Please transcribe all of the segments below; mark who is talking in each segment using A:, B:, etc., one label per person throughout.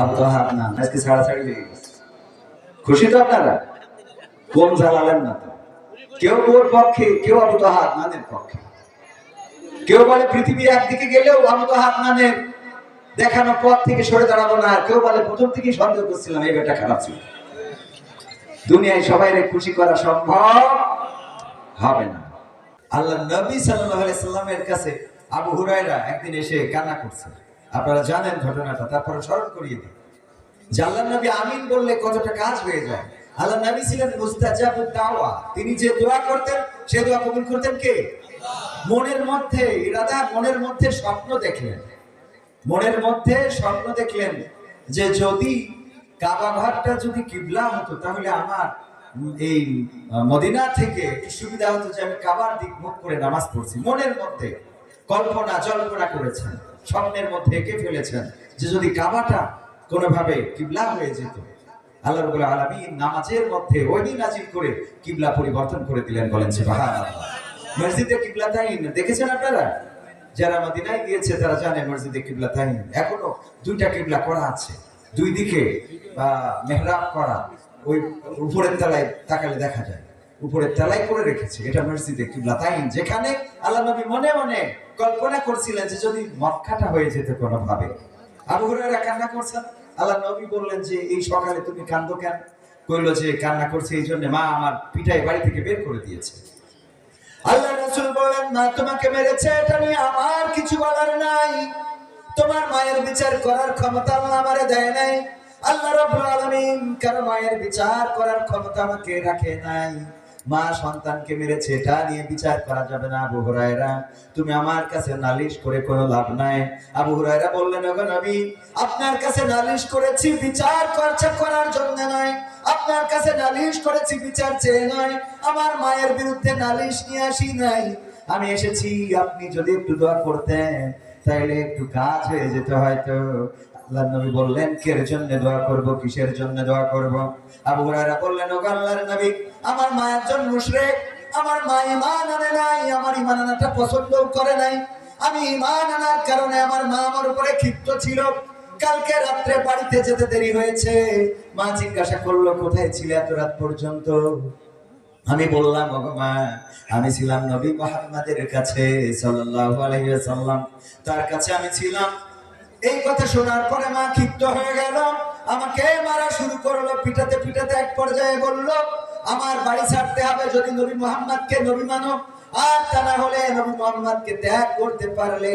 A: আবু তাহার না আজকে ছাড়াছাড়ি হয়ে গেছে। খুশি তো আপনারা? কম জ্বালালেন না তো। কেউ ওর পক্ষে, কেউ আবু তাহার নানের পক্ষে। কেউ বলে পৃথিবী একদিকে গেলেও আবু তাহার নানের দেখানো পথ থেকে সরে দাঁড়াবো না। কেউ বলে প্রথম থেকেই সন্দেহ করছিলাম এই বেটা খারাপ ছিল। দুনিয়ায় সবাই খুশি করা সম্ভব হবে না। আল্লাহ নবী সাল্লাল্লাহু আলাইহি সাল্লামের কাছে আবু হুরায়রা একদিন এসে কান্না করছে। আপনারা জানেন ঘটনাটা, তারপরে স্মরণ করিয়ে দিই। যে আল্লাহ নবী আমিন বললে কতটা কাজ হয়ে যায়। আল্লাহ নবী ছিলেন মুস্তাজাবুদ দাওয়া। তিনি যে দোয়া করতেন সে দোয়া কবুল করতেন কে? মনের মধ্যে ইরাদা, মনের মধ্যে স্বপ্ন দেখলেন। মনের মধ্যে স্বপ্ন দেখলেন যে যদি কাবা ঘরটা যদি কিবলা হতো তাহলে আমার এই মদিনা থেকে একটু সুবিধা হতো যে আমি কাবার দিক মুখ করে নামাজ পড়ছি। মনের মধ্যে কল্পনা জল্পনা করেছেন, স্বপ্নের মধ্যে এঁকে ফেলেছেন যে যদি কাবাটা কোনোভাবে কিবলা হয়ে যেত। আল্লাহ রাব্বুল আলামিন নামাজের মধ্যে ওহী নাজিল করে কিবলা পরিবর্তন করে দিলেন। বলেন সুবহানাল্লাহ। মসজিদে কিবলাতাইন দেখেছেন আপনারা? যারা মদিনায় গিয়েছে তারা জানে মসজিদে কিবলাতাইন এখনো দুইটা কিবলা করা আছে, দুই দিকে মেহরাব করা। ওই উপরের তলায় তাকালে দেখা যায় উপরের তলায় করে রেখেছে। এটা মসজিদে কিবলাতাইন, যেখানে আল্লাহ নবী মনে মনে কল্পনা করছিলেন যে যদি মক্কাটা হয়ে যেত কোনোভাবে। আবু হুরায়রা কান্না করছেন। আল্লাহ নবী বললেন যে এই সকালে তুমি কান্দো কেন? কইলো যে কান্না করছে এই জন্য মা আমার পিটাই বাড়ি থেকে বের করে দিয়েছে। আল্লাহ রাসূল বলেন মা তোমাকে মেরেছে এটা নিয়ে আমার কিছু বলার নাই। তোমার মায়ের বিচার করার ক্ষমতা আল্লাহ আমারে দেয় নাই। আল্লাহ রাব্বুল আলামিন কারো মায়ের বিচার করার ক্ষমতা আমাকে রাখে নাই। মা সন্তানকে মেরেছে এটা নিয়ে বিচার করা যাবে না। আবু হুরায়রা তুমি আমার কাছে নালিশ করে কোনো লাভ নাই। আবু হুরায়রা বললেন ওগো নবী আপনার কাছে নালিশ করেছি বিচার করার জন্য নয়, আপনার কাছে নালিশ করেছি বিচার চেয়ে নয়, আমার মায়ের বিরুদ্ধে নালিশ নিয়ে আসি নাই। আমি এসেছি আপনি যদি একটু দোয়া করতেন তাইলে একটু কাজ হয়ে যেত হয়তো। আল্লাহর নবী বললেন কিসের জন্য দোয়া করব, কিসের জন্য দোয়া করব? আবু হুরায়রা বললেন ওগো আল্লাহর নবী আমার মা একজন মুশরিক, আমার মা ঈমান আনে নাই, আমার ঈমান আনাটা পছন্দ করে নাই। আমি ঈমান আনার কারণে আমার মা আমার উপরে ক্ষিপ্ত ছিল। কালকে রাত্রে বাড়িতে যেতে দেরি হয়েছে। মা জিজ্ঞাসা করলো কোথায় ছিলে এত রাত পর্যন্ত? আমি বললাম ওগো মা আমি ছিলাম নবী মুহাম্মাদের কাছে সাল্লাল্লাহু আলাইহি ওয়াসাল্লাম, তার কাছে আমি ছিলাম। এই কথা শোনার পরে মা ক্ষিপ্ত হয়ে গেল, আমাকে মারা শুরু করলো। পিটাতে পিটাতে এক পর্যায়ে বলল আমার বাড়ি ছাড়তে হবে যদি নবী মুহাম্মদকে নবী মানো, আর তা না হলে নবী মুহাম্মদকে ত্যাগ করতে পারলে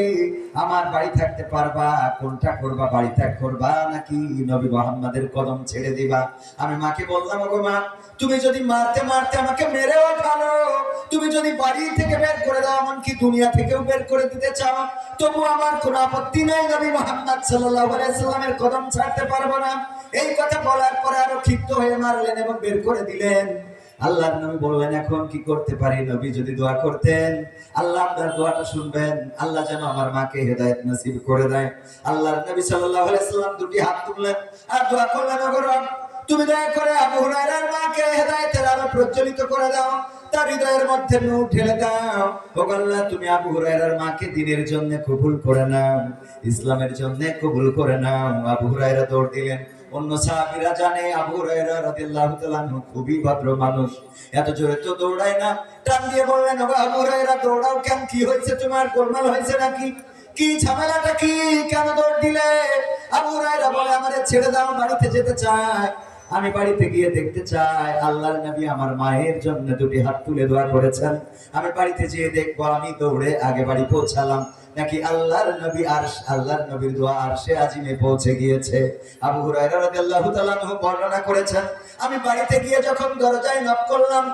A: আমার বাড়ি থাকতে পারবা। কোনটা করবা, বাড়ি ত্যাগ করবা নাকি নবী মুহাম্মদের কদম ছেড়ে দিবা? আমি মাকে বললাম ওগো মা তুমি যদি মারতে মারতে আমাকে মেরেও ফেলো, তুমি যদি বাড়ি থেকে বের করে দাও, এমনকি দুনিয়া থেকেও বের করে দিতে চাও, তবু আমার কোনো আপত্তি নেই, নবী মুহাম্মদ সাল্লাল্লাহু আলাইহি সাল্লামের কদম ছাড়তে পারবো না। এই কথা বলার পরে আরো ক্ষিপ্ত হয়ে মারলেন এবং বের করে দিলেন। আল্লাহর নবী বললেন এখন কি করতে পারি? নবী যদি দোয়া করতেন আল্লাহ আপনার দোয়াটা শুনবেন, আল্লাহ যেন আমার মাকে হেদায়েত নসিব করে দেয়। আল্লাহর নবী সাল্লাল্লাহু আলাইহি সাল্লাম দুটি হাত তুললেন আর দোয়া করলেন ওগো রব তুমি দয়া করে আবু হুরায়রার মাকে হেদায়েতের আলো প্রজ্বলিত করে দাও, তার হৃদয়ের মধ্যে নূর ঢেলে দাও। ওগো আল্লাহ তুমি আবু হুরায়রার মাকে দ্বীনের জন্য কবুল করে নাও, ইসলামের জন্য কবুল করে নাও। আবু হুরায়রা দৌড় দিলেন। অন্য সাহাবীরা জানে আবু হুরায়রা রাদিয়াল্লাহু তাআলা খুবই ভদ্র মানুষ, এত জোরে তো দৌড়ায় না। টান দিয়ে বললেন ওগো আবু হুরায়রা দৌড়াও কেন? কি হয়েছে তোমার? গোলমাল হয়েছে নাকি? কি ঝামেলাটা কি? কেন দৌড় দিলে? আবু হুরায়রা বলে আমারে ছেড়ে দাও, বাড়িতে যেতে চাই। আমি বাড়িতে গিয়ে দেখতে চাই আল্লাহর নবী আমার মায়ের জন্য দুটি হাত তুলে দোয়া করেছেন। আমি বাড়িতে যেয়ে দেখবো আমি দৌড়ে আগে বাড়ি পৌঁছালাম নাকি আল্লাহর নবীর দোয়া আরশে আজিমে পৌঁছে গিয়েছে। আবু হুরায়রা রাদিয়াল্লাহু তাআলা বর্ণনা করেছেন আমি বাড়িতে গিয়ে যখন দরজায় নক করলাম,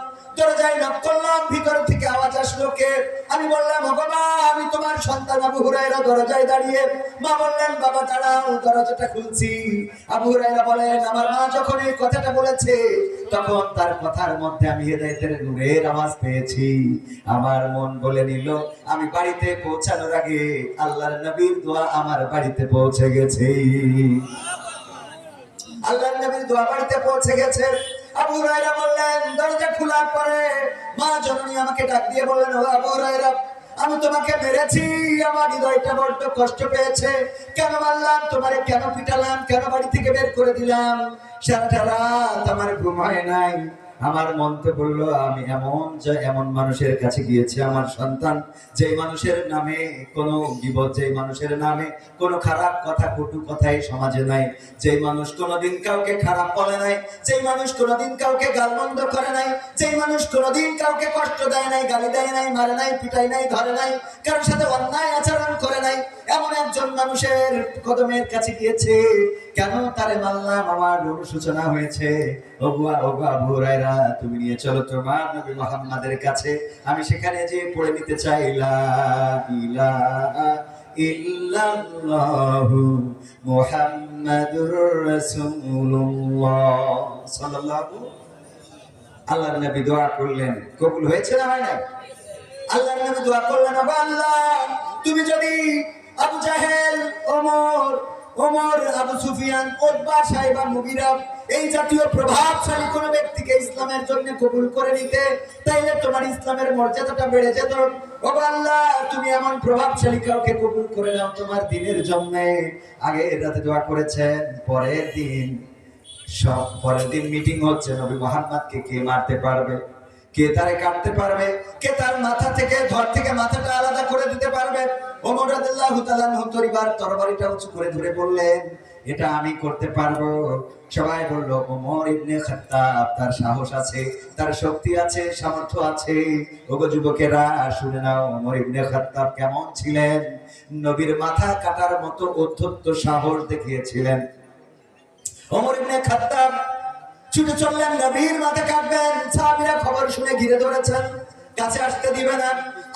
A: ভিতর থেকে আওয়াজ আসলো কে? আমি বললাম ওগো মা আমি তোমার সন্তান আবু হুরায়রা দরজায় দাঁড়িয়ে। মা বললেন বাবা দাঁড়াও দরজাটা খুলছি। আবু হুরায়রা বলেন আমার মা যখন এই কথাটা বলেছে তখন তার কথার মধ্যে আমি হেদায়েতের নূরের আওয়াজ পেয়েছি। আমার মন বলে নিল আমি বাড়িতে পৌঁছানোর আগে আল্লাহর নবীর দোয়া আমার বাড়িতে পৌঁছে গেছে। আল্লাহর নবীর দোয়া বাড়িতে পৌঁছে গেছে। আবু হুরায়রা বললেন দরজা খোলার পরে মা জননী আমাকে ডাক দিয়ে বললেন ও আবু হুরায়রা আমি তোমাকে মেরেছি, আমার হৃদয়টা বড্ড কষ্ট পেয়েছে। কেন মারলাম তোমারে, কেন পিটালাম, কেন বাড়িতে করে দিলাম, সারাটা রাত আমার ঘুম হয় নাই। আমার মনতে বললো আমি এমন মানুষের কাছে গিয়েছি আমার সন্তান, যে মানুষের নামে কোনো গীবত, যে মানুষের নামে কোনো খারাপ কথা, কটু কথা এই সমাজে নাই, যে মানুষ কোনোদিন কাউকে খারাপ বলে নাই, যে মানুষ কোনোদিন কাউকে গালমন্দ করে নাই, যে মানুষ কোনোদিন কাউকে কষ্ট দেয় নাই, গালি দেয় নাই, মারে নাই, পিটাই নাই, ধরে নাই, কারোর সাথে অন্যায় আচরণ করে নাই, এমন একজন মানুষের কদমের কাছে গিয়েছে। কেন তারে মানলাম? আমার অনুশোচনা হয়েছে। ওগো আবু হুরায়রা, তুমি নিয়ে চলো তোমার নবী মুহাম্মাদের কাছে, আমি সেখানে যে পড়ে নিতে চাই লা ইলাহা ইল্লাল্লাহু মুহাম্মাদুর রাসূলুল্লাহ সাল্লাল্লাহু। আল্লাহর নবী দোয়া করলেন, কবুল হয়েছে না হয় না? আল্লাহর নবী দোয়া করলেন, ওগো আল্লাহ, তুমি যদি আবু জাহেল, ওমর, আবু সুফিয়ান, উতবা, সাইবা, মুগিরা এই জাতীয় প্রভাবশালী কোন ব্যক্তিকে ইসলামের জন্য কবুল করে নিতে, তাইলে তোমার ইসলামের মর্যাদাটা বেড়ে যেত। ওগো আল্লাহ, তুমি এমন প্রভাবশালী কাউকে কবুল করে নাও তোমার দ্বীনের জন্য। আগের রাতে দোয়া করেছেন, পরের দিন মিটিং হচ্ছে, নবী মুহাম্মদকে কে মারতে পারবে, কে তারে কাটতে পারবে, কে তার মাথা থেকে ধর থেকে মাথাটা আলাদা করে দিতে পারবে। ওমর রাদিয়াল্লাহু তাআলা তরিবার তরবারিটা উঁচু করে ধরে বললেন, এটা আমি করতে পারবো। সবাই বলল, ওমর ইবনে খাত্তাব, তার সাহস আছে, তার শক্তি আছে, সামর্থ্য আছে। ওগো যুবকেরা শুনে নাও, ওমর ইবনে খাত্তাব কেমন ছিলেন? নবীর মাথা কাটার মতো অত্যন্ত সাহস দেখিয়েছিলেন। ওমর ইবনে খাত্তাব ছুটে চললেন, নবীর মাথা কাটবেন। সাহাবীরা খবর শুনে ঘিরে ধরেছেন, কাছে আসতে দিবে না।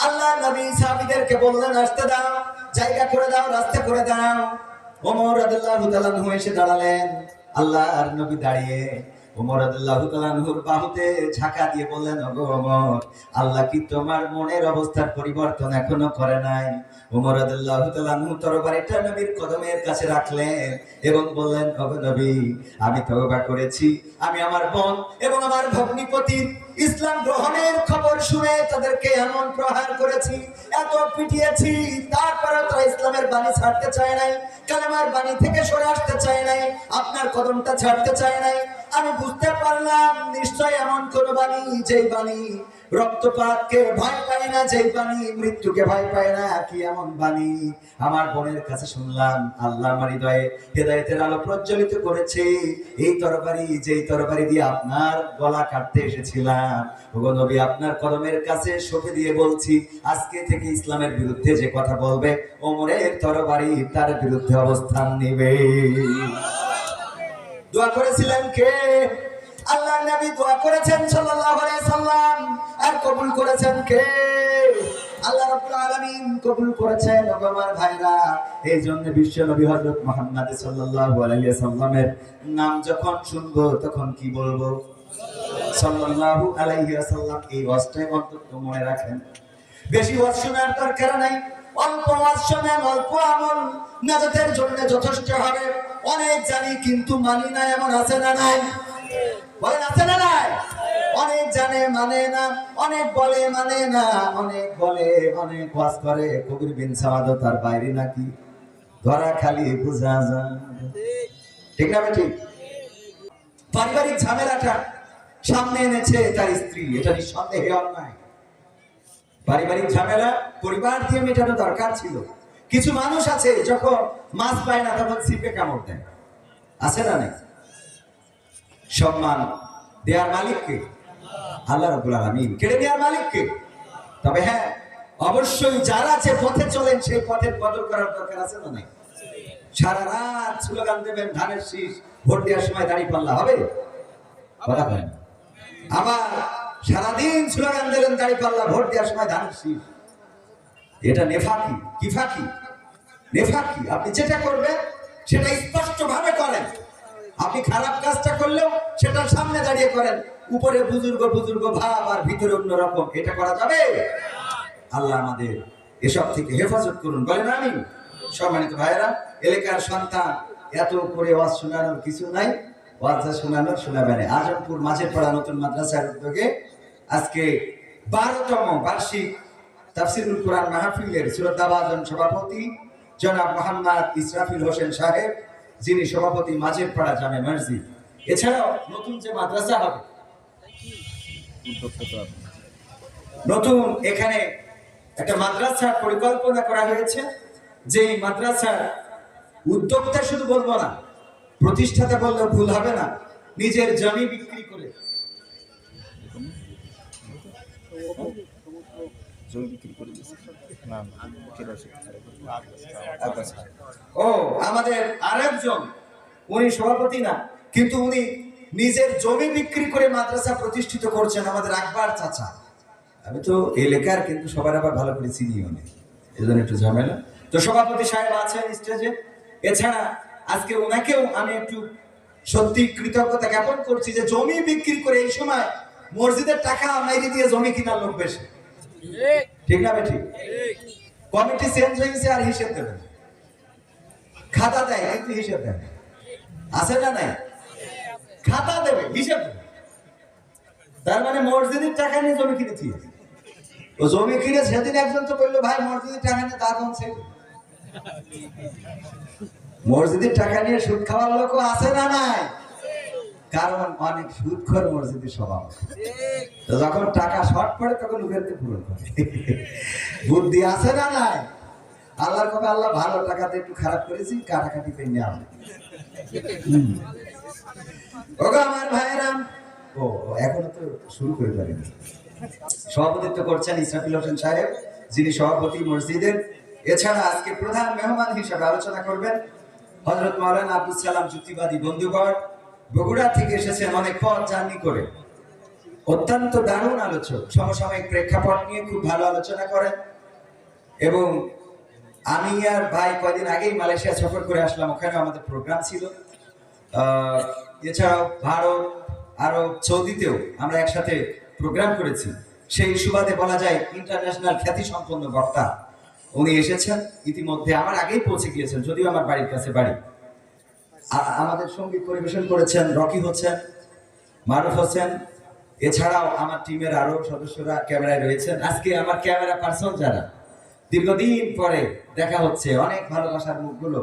A: আল্লাহ নবী সাহাবীদেরকে বললেন, আসতে দাও, জায়গা করে দাও, রাস্তা করে দাও। ওমর রাদিয়াল্লাহু তাআলা এসে দাঁড়ালেন। আল্লাহর নবী দাঁড়িয়ে ওমর রাদিয়াল্লাহু তাআলা বাহুতে ঝাঁকা দিয়ে বললেন, ওগো ওমর, আল্লাহ কি তোমার মনের অবস্থার পরিবর্তন এখনো করে নাই? ওমর রাদিয়াল্লাহু তাআলা তরবারিটা নবীর কদমের কাছে রাখলেন এবং বললেন, ওগো নবী, আমি তওবা করেছি, আমি আমার বোন এবং আমার ভগ্নিপতি ইসলাম গ্রহণের খবর শুনে তাদেরকে এমন প্রহার করেছি, এত পিটিয়েছি, তারপরে তারা ইসলামের বাণী ছাড়তে চায় নাই, কালেমার বাণী থেকে সরে আসতে চায় নাই, আপনার কদমটা ছাড়তে চায় নাই। আমি বুঝতে পারলাম নিশ্চয় এমন কোন বাণী, যেই বাণী রক্তপাতকে ভয় পায় না, যেই বাণী মৃত্যুকে ভয় পায় না। কি এমন বাণী আমার বোনের কাছে শুনলাম? আল্লাহ আমার হৃদয়ে হেদায়েতের আলো প্রজ্বলিত করেছে। এই তরবারি, যেই তরবারি দিয়ে আপনার গলা কাটতে এসেছিলাম, ওগো নবী, আপনার কদমের কাছে সঁপে দিয়ে বলছি, আজকে থেকে ইসলামের বিরুদ্ধে যে কথা বলবে, ওমরের তরবারি তার বিরুদ্ধে অবস্থান নেবে। দোয়া করেছিলেন কে? আল্লাহ নবী দোয়া করেছেন সাল্লাল্লাহু আলাইহি সাল্লাম। আর কবুল করেছেন কে? আল্লাহ রাব্বুল আলামিন কবুল করেছেন। ওগো আমার ভাইরা, এই জন্য বিশ্ব নবী হযরত মুহাম্মদ সাল্লাল্লাহু আলাইহি সাল্লামের নাম যখন শুনবো তখন কি বলবো? সাল্লাল্লাহু আলাইহি সাল্লাম। এই ওয়াজটাই অন্তত মনে রাখেন। বেশি ওয়াজ শোনার দরকার নাই, অল্প ওয়াজ শোনেন, অল্প আমল নাজাতের জন্য যথেষ্ট হবে। অনেক জানি কিন্তু মানি না, এমন আছে না নাই? বলেন, আছে না নাই? অনেক জানে মানে না, অনেক বলে মানে না, অনেক বলে, অনেক ওয়াজ করে, কবির বিন সামাদ তার বাইরে নাকি ধরা খালি বুঝা যায়। ঠিক না ঠিক? পারিবারিক ঝামেলাটা সামনে এনেছে তার স্ত্রী, এটা নিঃসন্দেহে অন্যায়। পারিবারিক ঝামেলা পরিবার দিয়ে মেটানো দরকার ছিল। কিছু মানুষ আছে যখন মাছ পায় না তখন ছিপে কামড় দেয়, আছে না নাই? সম্মান দেয়ার মালিককে আল্লাহ রাব্বুল আলামিন, কেড়ে নেওয়ার মালিককে। তবে হ্যাঁ, অবশ্যই যারা যে পথে চলেন সেই পথের কদর করার দরকার আছে না নাই? সারা রাত স্লোগান দেবেন, ধানের শীষ, ভোট দেওয়ার সময় দাঁড়িয়ে পাল্লা হবে? কথা বলেন। আবার সারাদিন স্লোগান দিলেন দাঁড়িয়ে পাল্লা, ভোট দেওয়ার সময় ধানের শীষ। এটা নেফাকি। কি ফাঁকি? নেফাকি। আপনি যেটা করবেন সেটা স্পষ্ট ভাবে করেন। আপনি খারাপ কাজটা করলেও সেটা সামনে দাঁড়িয়ে করেন, উপরে বুজুর্গ বুজুর্গ ভাব আর ভিতরে অন্যরকম। এটা করা যাবে? আল্লাহ আমাদের এসব থেকে হেফাজত করুন, বলেন আমিন। সম্মানিত ভাইয়েরা, এলাকার সন্তান, এত করে ওয়াজ শোনানোর কিছু নাই, ওয়াজ শোনানোর শোনাবেন। আজমপুর মাঝের পাড়া নতুন মাদ্রাসার উদ্যোগে আজকে 12তম বার্ষিক তাফসিরুল কোরআন মাহফিলের শ্রদ্ধাভাজন সভাপতি জনাব মোহাম্মদ ইসরাফিল হোসেন সাহেব, যিনি সভাপতি মাঝের পাড়া জামে মসজিদ। এছাড়াও নতুন যে মাদ্রাসা হবে, নতুন এখানে একটা মাদ্রাসার পরিকল্পনা করা হয়েছে, যে মাদ্রাসার উদ্যোক্তা শুধু বলবো না, প্রতিষ্ঠাতা বললেও ভুল হবে না, নিজের জমি বিক্রি করে ও আমাদের আরেকজন, উনি সভাপতি না, কিন্তু উনি নিজের জমি বিক্রি করে মাদ্রাসা প্রতিষ্ঠিত করছেন, আমাদের আকবর চাচা। আমি তো এলাকার, কিন্তু সবার আবার ভালো করে চিনিও নেই, এজন্য একটু ঝামেলা। তো সভাপতি সাহেব আছেন স্টেজে। এছাড়া আজকে ওনাকেও আমি একটু সত্যি কৃতজ্ঞতা জ্ঞাপন করছি, যে জমি বিক্রি করে এই সময় মসজিদের টাকা মাইরি দিয়ে জমি কিনার লোক বেশি, ঠিক না বেঠিক? কমিটি চেঞ্জ হয়েছে আর হিসেব দেবে, খাতা দেয় কিন্তু হিসেব দেবে, আছে না নাই? খাতা দেবে, হিসেব দেবে। তার মানে মসজিদের টাকা নিয়ে জমি কিনেছি। ও জমি কিনে সেদিন একজন তো বললো, ভাই মসজিদের টাকা নিয়ে দাঁত হচ্ছে। মসজিদের টাকা নিয়ে সুদ খাওয়ার লোক আছে না নাই? কারণ অনেক সুদখোর মসজিদের স্বভাব। যখন টাকা শর্ট পড়ে তখন উভেরকে পূরণ করে। বুদ্ধি আছে না নাই? আল্লাহর কথা, আল্লাহ ভালো টাকাতে একটু খারাপ করেছি, কাটাকাটি পেয়ে নেওয়া। ওগো আমার ভাইয়েরাম, ও এখনো তো শুরু করে পারিনি। সভাপতিত্ব করছেন ইসরাফিল হোসেন সাহেব, যিনি সভাপতি মসজিদের। এছাড়া আজকে প্রধান মেহমান হিসেবে আলোচনা করবেন হযরত মাওলানা আব্দুল সালাম যুক্তিবাদী বন্ধুগণ। বগুড়া থেকে এসেছেন অনেক পথ জার্নি করে, অত্যন্ত দারুণ আলোচক, সমসাময়িক প্রেক্ষাপট নিয়ে খুব ভালো আলোচনা করেন। এবং আমি আর ভাই কয়দিন আগেই মালয়েশিয়া সফর করে আসলাম, ওখানে আমাদের প্রোগ্রাম ছিল। এছাড়াও ভারত, আরব, সৌদিতেও আমরা একসাথে প্রোগ্রাম করেছি। সেই সুবাদে বলা যায় ইন্টারন্যাশনাল খ্যাতি সম্পন্ন বক্তা উনি এসেছেন। ইতিমধ্যে আমার আগেই পৌঁছে গিয়েছেন, যদিও আমার বাড়ির কাছে বাড়ি। আমাদের সঙ্গীত পরিবেশন করেছেন রকি হোসেন, মারুফ হোসেন। এছাড়াও আমার টিমের আরো সদস্যরা ক্যামেরায় রয়েছেন। আজকে আমার ক্যামেরা পার্সন যারা, দীর্ঘদিন পরে দেখা হচ্ছে, অনেক ভালোবাসার মুখগুলো,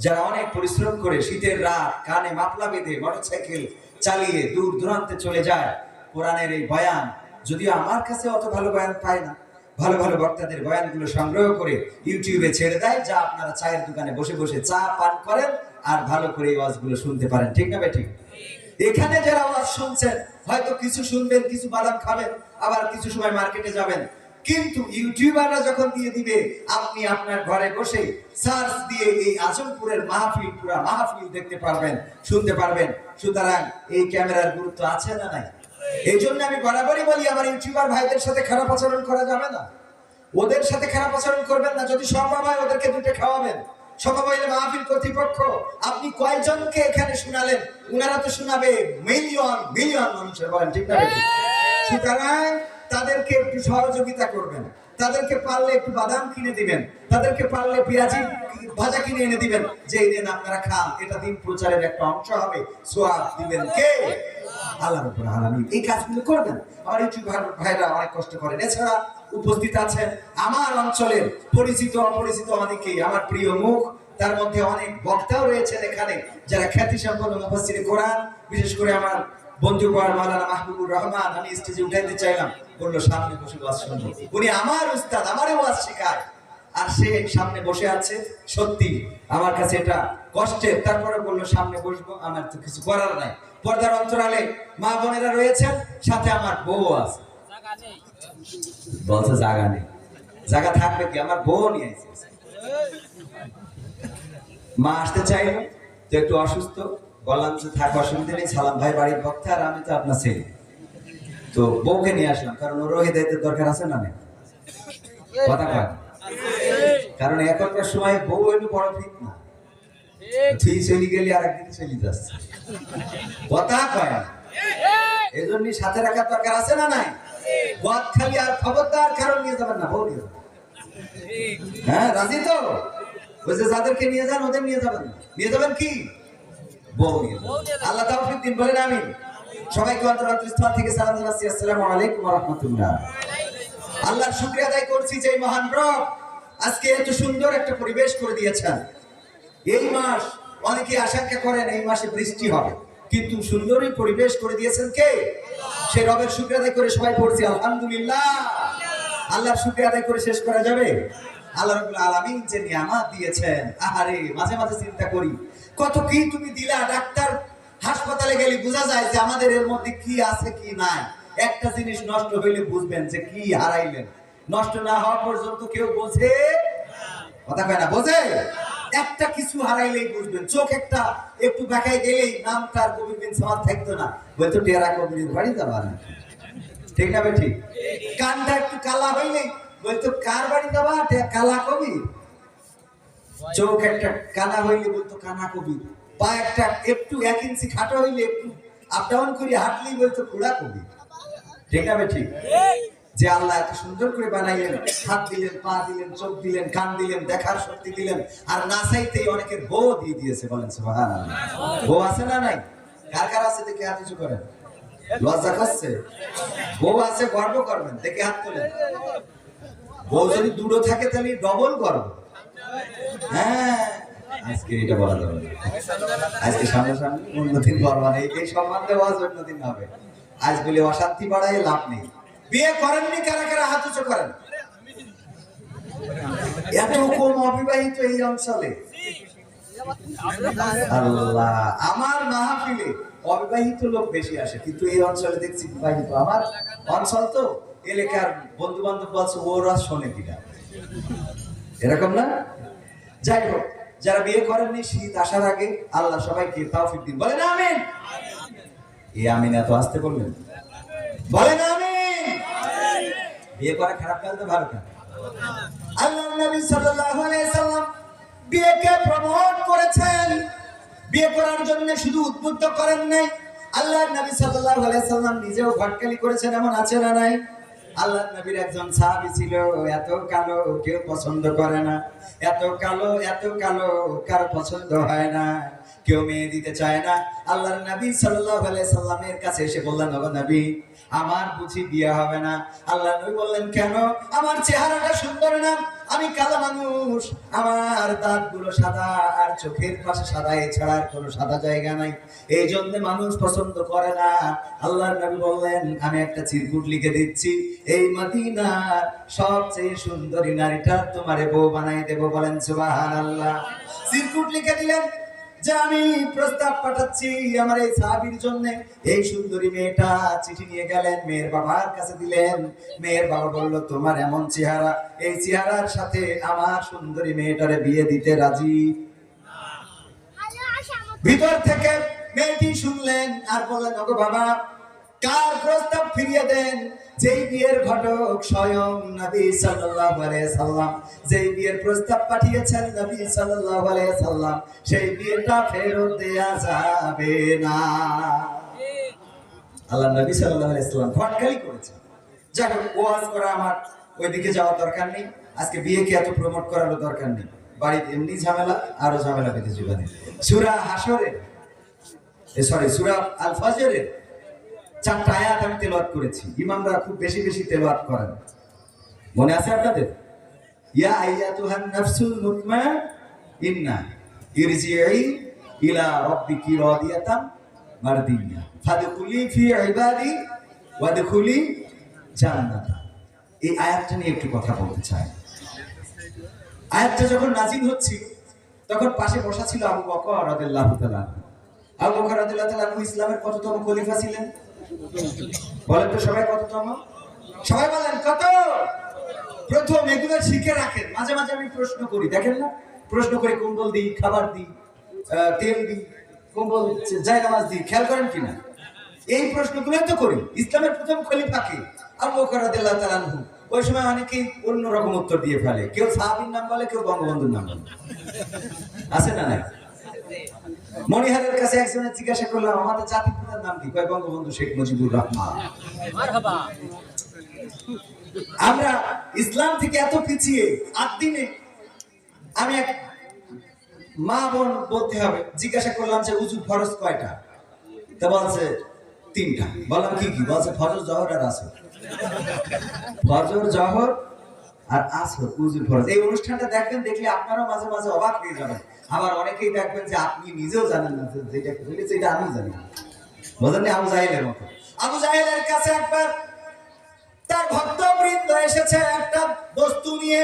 A: যারা অনেক পরিশ্রম করে শীতের রাত কানে মাপলা বেঁধে মোটরসাইকেল চালিয়ে দূর দূরান্তে চলে যায় কোরআনের এই বয়ান। যদিও আমার কাছে অত ভালো বয়ান পায় না, ভালো ভালো বক্তাদের বয়ানগুলো সংগ্রহ করে ইউটিউবে ছেড়ে দেয়, যা আপনারা চায়ের দোকানে বসে বসে চা পান করেন আর ভালো করে এই ওয়াজগুলো শুনতে পারেন, ঠিক না বেঠিক? এখানে যারা ওয়াজ শুনছেন, হয়তো কিছু শুনবেন, কিছু বাদাম খাবেন, আবার কিছু সময় মার্কেটে যাবেন, কিন্তু ইউটিউবাররা যখন দিয়ে দিবে, আপনি আপনার ঘরে বসে সার্চ দিয়ে এই আজমপুরের মাহফিল, পুরা মাহফিল দেখতে পারবেন, শুনতে পারবেন। সুতরাং এই ক্যামেরার গুরুত্ব আছে না নাই? এই জন্য আমি বরাবরই বলি, আমার ইউটিউবার ভাইদের সাথে খারাপ আচরণ করা যাবে না, ওদের সাথে খারাপ আচরণ করবেন না। যদি সম্ভব হয় ওদেরকে দুটো খাওয়াবেন। সম্ভব হইলে মাহফিল কর্তৃপক্ষ, আপনি কয়জনকে এখানে শোনালেন? উনারা তো শোনাবে মিলিয়ন মিলিয়ন মানুষের, বলেন ঠিক না? সুতরাং তাদেরকে একটু সহযোগিতা করবেন, তাদেরকে পারলে একটু বাদাম কিনে দিবেন, তাদেরকে পারলে পেঁয়াজি ভাজা কিনে এনে দিবেন, যে এই দিন আপনারা খান, এটা দিন প্রচারের একটা অংশ হবে। সোয়াব দিবেন কে? আল্লাহ রাব্বুল আলামিন। এই কাজগুলো করবেন। আমার ইউটিউবার ভাইরা অনেক কষ্ট করেন। এছাড়া উপস্থিত আছেন আমার অঞ্চলের পরিচিত অপরিচিত অনেকেই, আমার প্রিয় মুখ, তার মধ্যে অনেক বক্তাও রয়েছেন এখানে, যারা খ্যাতি সম্পন্ন মুফাসসিরে কোরআন। বিশেষ করে আমার বন্ধু মাওলানা মাহবুবুর রহমান, আমি স্টেজে উঠাইতে চাইলাম, বললো সামনে বসে ওয়াজ শুনবো। উনি আমার উস্তাদ, আমারও ওয়াজ শেখায়, আর সে সামনে বসে আছে। সত্যি আমার কাছে এটা কষ্টের, তারপরে বললো সামনে বসবো, আমার তো কিছু করার নাই। পর্দার অন্তরালে মা বোনেরা রয়েছেন, সাথে আমার বউ আছে। বলছে জায়গা নেই, জায়গা থাকবে কি? আমার বউ নিয়ে এসেছে। মা আসতে চাইল, তো একটু অসুস্থ, বললাম যে থাক, অসুবিধা নেই, সালাম ভাই বাড়ির বক্তা, আর আমি তো আপনার ছেলে, তো বউকে নিয়ে আসলাম, কারণ ওর হেদায়েতের দরকার আছে না? কথা কয়, কারণ এখনকার সময় বউ হইলো বড় ফিতনা। তুই চলে গেলি আর একদিন চলে যাচ্ছে, কথা কয় না। এই জন্যই সাথে রাখার দরকার আছে না নাই? পথ খালি আর খবরদার কারণ নিয়ে যাবেন না, বউ নিয়ে যাবেন। হ্যাঁ, রাজি তো? বলছে যাদেরকে নিয়ে যান ওদের নিয়ে যাবেন, নিয়ে যাবেন কি? বউ নিয়ে যাবেন। আল্লাহ তাওফিক দিন, বলেন আমিন। সবাইকে অন্তরস্থল থেকে সালাম জানাচ্ছি, আসসালামু আলাইকুম ওয়া রাহমাতুল্লাহ। আল্লাহর শুকরিয়া আদায় করছি যে মহান রব আজকে এত সুন্দর একটা পরিবেশ করে দিয়েছেন। এই মাস অনেকে আশঙ্কা করেন এই মাসে বৃষ্টি হবে, কিন্তু সুন্দরই পরিবেশ করে দিয়েছেন কে? সেই রবের শুকরিয়া আদায় করে সবাই পড়ছি আলহামদুলিল্লাহ। আল্লাহর শুকরিয়া আদায় করে শেষ করা যাবে? আল্লাহ রাব্বুল আলামিন যে নিয়ামত দিয়েছেন, আহারে মাঝে মাঝে চিন্তা করি কত কি তুমি দিলা। ডাক্তার হাসপাতালে গেলে বোঝা যায় যে আমাদের এর মধ্যে কি আছে কি নাই। একটা জিনিস নষ্ট হইলে বুঝবেন যে কি হারাইলেন। নষ্ট না হওয়া পর্যন্ত কেউ বোঝে কথা কয় না, বোঝে? একটা কিছু হারাইলেই বুঝবেন। চোখ একটা একটু বাঁকায় গেলেই নামটা কবির বিন সামাদ থাকতো না, বলতো টেরা কবির বাড়ি যাবা না, ঠিক না ঠিক? কানটা একটু কালা হইলেই বলতো কার বাড়ি যাবা, কালা কবি। চোখ একটা কানা হইলে বলতো কানা কবি। পা একটা একটু 1 ইঞ্চি খাটো হইলে একটু আপ ডাউন করে হাঁটলেই বলতো খোড়া কবি, ঠিক না ঠিক? যে আল্লাহ এত সুন্দর করে বানাইলেন, হাত দিলেন, পা দিলেন, চোখ দিলেন, কান দিলেন, দেখার শক্তি দিলেন, আর না চাইতেই অনেকের বউ দিয়ে দিয়েছে। বলেন সুবহানাল্লাহ। বউ আছে না নাই? কার কার আছে দেখে হাত উঁচু করেন। লজ্জা করছে? বউ আছে গর্ব করবেন, দেখে হাত তোলেন। বউ যদি দুটো থাকে তাহলে ডবল গর্ব। হ্যাঁ, আজকে এটা বলা যাবে না। আজকে সামনাসামনি অন্যদিন করবা না, এই সম্মান দেওয়া অন্যদিন হবে। আজ বলে অশান্তি বাড়ায় লাভ নেই। বিয়ে করেননি কারা কারা হাত উঁচু করেন। এত কম অবিবাহিত এই অঞ্চলে, আল্লাহ। আমার মাহফিলে অবিবাহিত লোক বেশি আসে, কিন্তু এই অঞ্চলে দেখছি বিবাহিত। আমার অঞ্চল তো, এলাকার বন্ধু বান্ধব বলছে ওরা শোনে কিনা, এরকম না? যাই হোক, যারা বিয়ে করেননি শীত আসার আগে আল্লাহ সবাইকে তৌফিক দিন। বলেন আমিন। এই আমিন এত আসতে বললেন, বলেন আমিন। বিয়ে করা খারাপ কাজ না ভালো কাজ? আল্লাহর নবী সাল্লাল্লাহু আলাইহি সাল্লাম বিয়েকে প্রমোট করেছেন। বিয়ে করার জন্য শুধু উদ্বুদ্ধ করেন নাই, আল্লাহর নবী সাল্লাল্লাহু আলাইহি সাল্লাম নিজেও ঘটকালি করেছেন। এমন আছে না নাই? আল্লাহর নবীর একজন সাহাবী ছিল, এত কালো কেউ পছন্দ করে না, এত কালো কার পছন্দ হয় না, কেউ মেয়ে দিতে চায় না। আল্লাহর নবী সাল্লাল্লাহু আলাইহি সাল্লামের কাছে এসে বললেন, ওগো নবী, আমার বুঝি বিয়ে হবে না? আল্লাহর নবী বললেন, কেন? আমার চেহারাটা সুন্দর না, আমি কালো মানুষ, আমার দাঁতগুলো সাদা আর চোখের পাশে সাদা, এছাড়া আর কোনো সাদা জায়গা নাই, এই জন্য মানুষ পছন্দ করে না। আল্লাহর নবী বললেন, আমি একটা চিরকুট লিখে দিচ্ছি, এই মদিনার সবচেয়ে সুন্দরী নারীটা তোমারে বউ বানাই দেব। বলেন সুবহানাল্লাহ। চিরকুট লিখে দিলেন যে আমি প্রস্তাব পাঠাচ্ছি আমার এই সাহাবীর জন্য। এই সুন্দরী মেয়েটা চিঠি নিয়ে গেলেন, মেয়ের বাবার কাছে দিলেন। মেয়ের বাবা বলল, তোমার এমন চেহারা, এই চেহারার সাথে আমার সুন্দরী মেয়েটারে বিয়ে দিতে রাজি। ভিতর থেকে মেয়েটি শুনলেন আর বললেন, ওগো বাবা, কার প্রস্তাব ফিরিয়ে দেন? যেই বিয়ের ঘটক স্বয়ং নবী সাল্লাল্লাহু আলাইহি সাল্লাম, যেই বিয়ের প্রস্তাব পাঠিয়েছেন নবী সাল্লাল্লাহু আলাইহি সাল্লাম, সেই বিয়েটা ফেরত দেয়া যাবে না। আল্লাহ নবী সাল্লাল্লাহু আলাইহি সাল্লাম ঘটকালি করেছেন। যাই হোক, ওয়াজ করা আমার ওইদিকে যাওয়ার দরকার নেই। আজকে বিয়েকে এত প্রমোট করারও দরকার নেই। বাড়িতে এমনি ঝামেলা, আরো ঝামেলা পেতে জীবনে। সূরা হাসরের, সূরা আল ফাজরের 4টা আয়াত আমি তেলাওয়াত করেছি। ইমামরা খুব বেশি বেশি তেলাওয়াত করেন, মনে আছে আপনাদের? ইয়া আইয়াতুহান নাফসুল মুতমাইন্নাহ ইরজিই ইলা রাব্বিকি রাদিয়াতাম মারদিয়া ফাদখুলি ফি ইবাদি ওয়াদখুলি জান্নাত। এই আয়াতটা নিয়ে একটু কথা বলতে চাই। আয়াতটা যখন নাযিল হচ্ছিল তখন পাশে বসা ছিল আবু বকর রাদিয়াল্লাহু তাআলা। আবু বকর রাদিয়াল্লাহু তাআলা ইসলামের কততম খলিফা ছিলেন? বলেন তো সবাই কততম? সবাই বলেন কত? প্রথম। এগুলো শিখে রাখেন। মাঝে মাঝে আমি প্রশ্ন করি, দেখেন না, প্রশ্ন করে কম্বল দিই, খাবার দিই, তেল দিই, কম্বল জায়নামাজ দিই, খেয়াল করেন কিনা? এই প্রশ্নগুলোই তো করি। ইসলামের প্রথম খলিফাকে আবু বকর রাদিয়াল্লাহু তাআলা আনহু। ওই সময় অনেকেই অন্য রকম উত্তর দিয়ে ফেলে, কেউ সাহাবীর নাম বলে, কেউ বঙ্গবন্ধুর নাম বলে, আছে না নাই? মনিহারের কাছে একজনের জিজ্ঞাসা করলাম, আমাদের জাতির পিতার নাম কি? কয় বঙ্গবন্ধু শেখ মুজিবুর রহমান। আমরা ইসলাম থেকে এত পিছিয়ে। দিনে আমি এক মা বোন বলতে হবে, জিজ্ঞাসা করলাম যে উযু ফরজ কয়টা? তা বলছে 3টা। বললাম কি কি? বলছে ফজর, জোহর আর আসর। ফজর, জোহর আর আসর উজুর ফরজ। এই অনুষ্ঠানটা দেখবেন, দেখলে আপনারাও মাঝে মাঝে অবাক হয়ে যাবেন। আবার অনেকেই দেখবেন যে আপনি নিজেও জানেন না যেটা হয়েছে এটা আমিও জানি না। বোঝেন না? আবু জাহেলের মতো। আবু জাহেলের কাছে একবার তার ভক্তবৃন্দ এসেছে একটা বস্তু নিয়ে,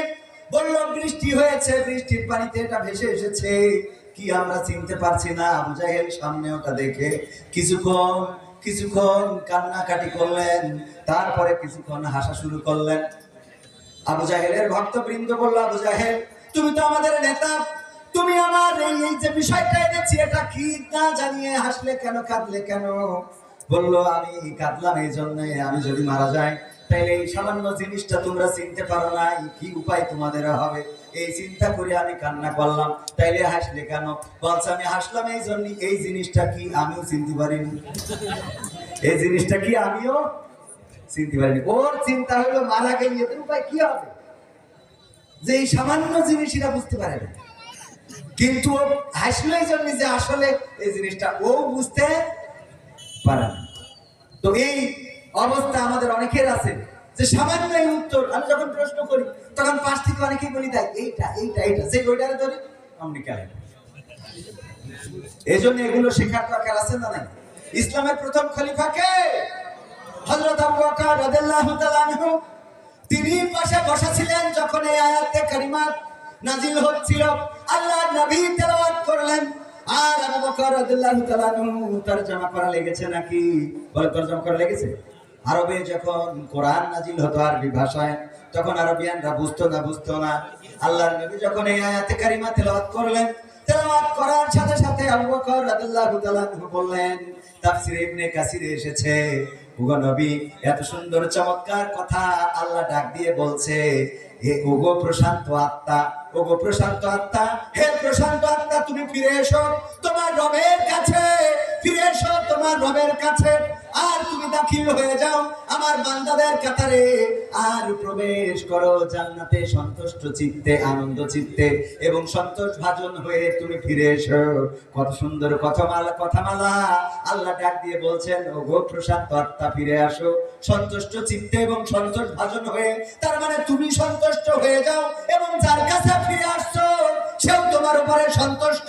A: বলল বৃষ্টি হয়েছে, বৃষ্টির পানিতে এটা ভেসে এসেছে, কি আমরা চিনতে পারছি না। আবু জাহেল সামনে ওটা দেখে কিছুক্ষণ কান্নাকাটি করলেন, তারপরে কিছুক্ষণ হাসা শুরু করলেন। আবু জাহেলের ভক্তবৃন্দ বলল, আবু জাহেল তুমি তো আমাদের নেতা, তুমি আমার এই যে বিষয়টা এনেছি এটা কি না জানিয়ে হাসলে কেন, কাঁদলে কেন? বলল আমি কাঁদলাম এই জন্য, আমি যদি মারা যাই তাইলে এই সামান্য জিনিসটা তোমরা চিনতে পারো নাই, কি উপায় তোমাদের হবে এই চিন্তা করে আমি কান্না করলাম। তাইলে হাসলে কেন? বলছে আমি হাসলাম এই জন্য, এই জিনিসটা কি আমিও চিনতে পারিনি, এই জিনিসটা কি আমিও চিনতে পারিনি। ওর চিন্তা হলো মারা গেলে এদের উপায় কি হবে, যে এই সামান্য জিনিস এরা বুঝতে পারে না। কিন্তু ও হাসলো এই জন্য যে আসলে এই জিনিসটা ও বুঝতে পারে না। তো এই অবস্থা আমাদের অনেকের আছে, যে সামান্য এই উত্তর আমি যখন প্রশ্ন করি তখন পাশ থেকে অনেকেই বলি দেয় এইটা এইটা এইটা, যে ওইটারে ধরি অমনি কেন। এই জন্য এগুলো শেখার দরকার আছে না নাই? ইসলামের প্রথম খলিফাকে হযরত আবু বকর রাদিয়াল্লাহু তাআলা আনহু, তিনি পাশে বসা ছিলেন যখন এই আয়াতে কারিমা নাজিল হচ্ছিল। আল্লাহর নবী তেলাওয়াত করলেন, আর আবু বকর রাদিয়াল্লাহু তাআলা আনহু তরজমা করা লেগেছে নাকি? বলে তরজমা করা লেগেছে। আরবে যখন কোরআন নাজিল হতো আরবি ভাষায়, তখন আরবিয়ানরা বুঝতো না। আল্লাহর নবী যখন এই আয়াতে কারিমা তেলাওয়াত করলেন, তেলাওয়াত করার সাথে সাথে আবু বকর রাদিয়াল্লাহু তাআলা আনহু বললেন, তাফসীরে ইবনে কাসিরে এসেছে, ওগো নবী এত সুন্দর চমৎকার কথা আল্লাহ ডাক দিয়ে বলছে, হে ওগো প্রশান্ত আত্মা, ওগো প্রশান্ত আত্মা, হে প্রশান্ত আত্মা তুমি ফিরে এসো তোমার রবের কাছে, ফিরে এসো তোমার রবের কাছে, আর তুমি দাখিল হয়ে যাও আমার বান্দাদের কাতারে, আর প্রবেশ করো জান্নাতে সন্তুষ্ট চিত্তে, আনন্দ চিত্তে এবং সন্তোষ ভাজন হয়ে তুমি ফিরে এসো। কত সুন্দর কথামালা আল্লাহ ডাক দিয়ে বলছেন, ওগো প্রশান্ত আত্মা ফিরে আসো সন্তুষ্ট চিত্তে এবং সন্তোষ ভাজন হয়ে। তার মানে তুমি সন্তুষ্ট হয়ে যাও এবং যার কাছে ফিরে আসছো সেও তোমার উপরে সন্তুষ্ট,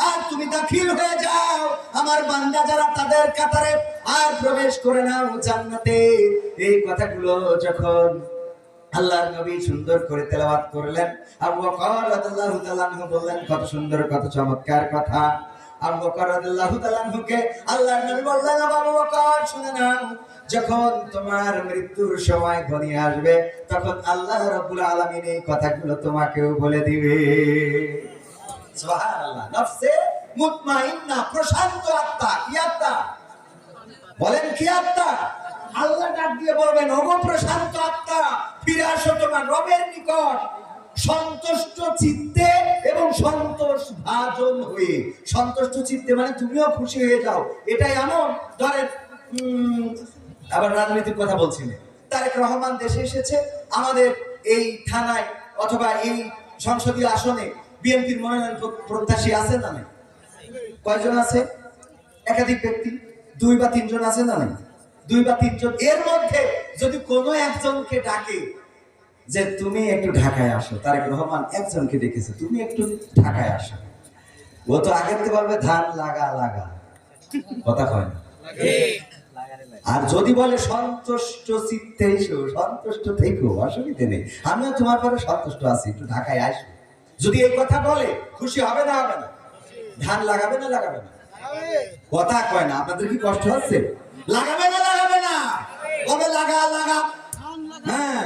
A: আর তুমি দাখিল হয়ে যাও আমার বান্দা যারা তাদের কাতারে, আর প্রবেশ করে নাও জান্নাতে। এই কথাগুলো যখন আল্লাহর নবী সুন্দর করে তেলাওয়াত করলেন, আবু বকর রাদিয়াল্লাহু তাআলা আনহু বললেন, কত সুন্দর কত চমৎকার কথা। আবু বকর রাদিয়াল্লাহু তাআলা আনহুকে আল্লাহর নবী বললেন, আবু বকর শুনে নাও, যখন তোমার মৃত্যুর সময় ঘনিয়ে আসবে তখন আল্লাহ রাব্বুল আলামিন এই কথাগুলো তোমাকেও বলে দিবে। সুবহানাল্লাহ। নফসে মুতমাইন্না, প্রশান্ত আত্মা। কি আত্মা? বলেন কি আত্মা? আল্লাহ ডাক দিয়ে বলবেন, ওগো প্রশান্ত আত্মা ফিরে আসো তোমার রবের নিকট সন্তুষ্ট চিত্তে এবং সন্তোষ ভাজন হয়ে। সন্তুষ্ট চিত্তে মানে তুমিও খুশি হয়ে যাও। এটাই এমন ধরেন, আবার রাজনীতির কথা বলছিলেন, তারেক রহমান দেশে এসেছে, আমাদের এই থানায় অথবা এই সংসদীয় আসনে বিএনপির মনোনয়ন প্রত্যাশী আছে না নাই? কয়জন আছে? একাধিক ব্যক্তি, 2 বা 3 জন আছে না নাই? 2 বা 3 জন। এর মধ্যে যদি কোনো একজনকে ডাকে যে তুমি একটু ঢাকায় আসো, তারেক রহমান একজনকে ডেকেছে, তুমি একটু ঢাকায় আসো, ও তো আগে থেকে বলবে ধান লাগা, কথা কয় না। আর যদি বলে সন্তুষ্ট চিত্তে এসো, সন্তুষ্ট থেকো, অসুবিধে নেই, আমিও তোমার পরে সন্তুষ্ট আছি, একটু ঢাকায় আসো, যদি এই কথা বলে খুশি হবে না? হবে না? ধান লাগাবে না? লাগাবে না? কথা কয় না। আপনাদের কি কষ্ট হচ্ছে? লাগাবে না? লাগাবে না? কবে লাগা? হ্যাঁ,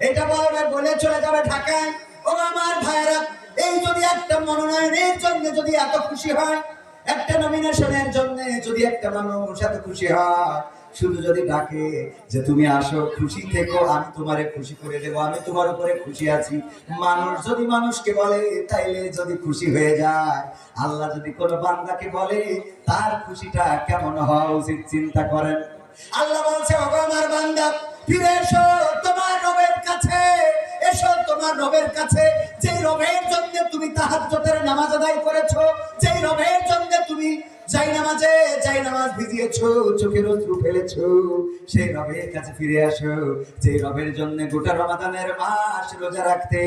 A: এটা বলবে, বলে চলে যাবে ঢাকায়। ও আমার ভাইরা, এই যদি একটা মনোনয়নের জন্য যদি এত খুশি হয়, একটা নমিনেশনের জন্য যদি একটা মানুষ এত খুশি হয়, শুধু যদি ডাকে যে তুমি আসো, খুশি থেকো, আমি তোমারে খুশি করে দেবো, আমি তোমার উপরে খুশি আছি, মানুষ যদি মানুষকে বলে তাইলে যদি খুশি হয়ে যায়, আল্লাহ যদি কোনো বান্দাকে বলে তার খুশিটা কেমন হওয়া উচিত চিন্তা করেন। আল্লাহ বলছে, ওগো আমার বান্দা ফিরে এসো তোমার রবের কাছে, এসো এসো তোমার রবের কাছে, যে রবের জন্য তুমি তাহাজ্জুদের নামাজ আদায় করেছো, যে রবের জন্য তুমি জায়নামাজ ভিজিয়েছো, চোখের অশ্রু ফেলেছো, সেই রবের কাছে ফিরে আসো, যে রবের জন্য গোটা রমাদানের মাস রোজা রাখতে,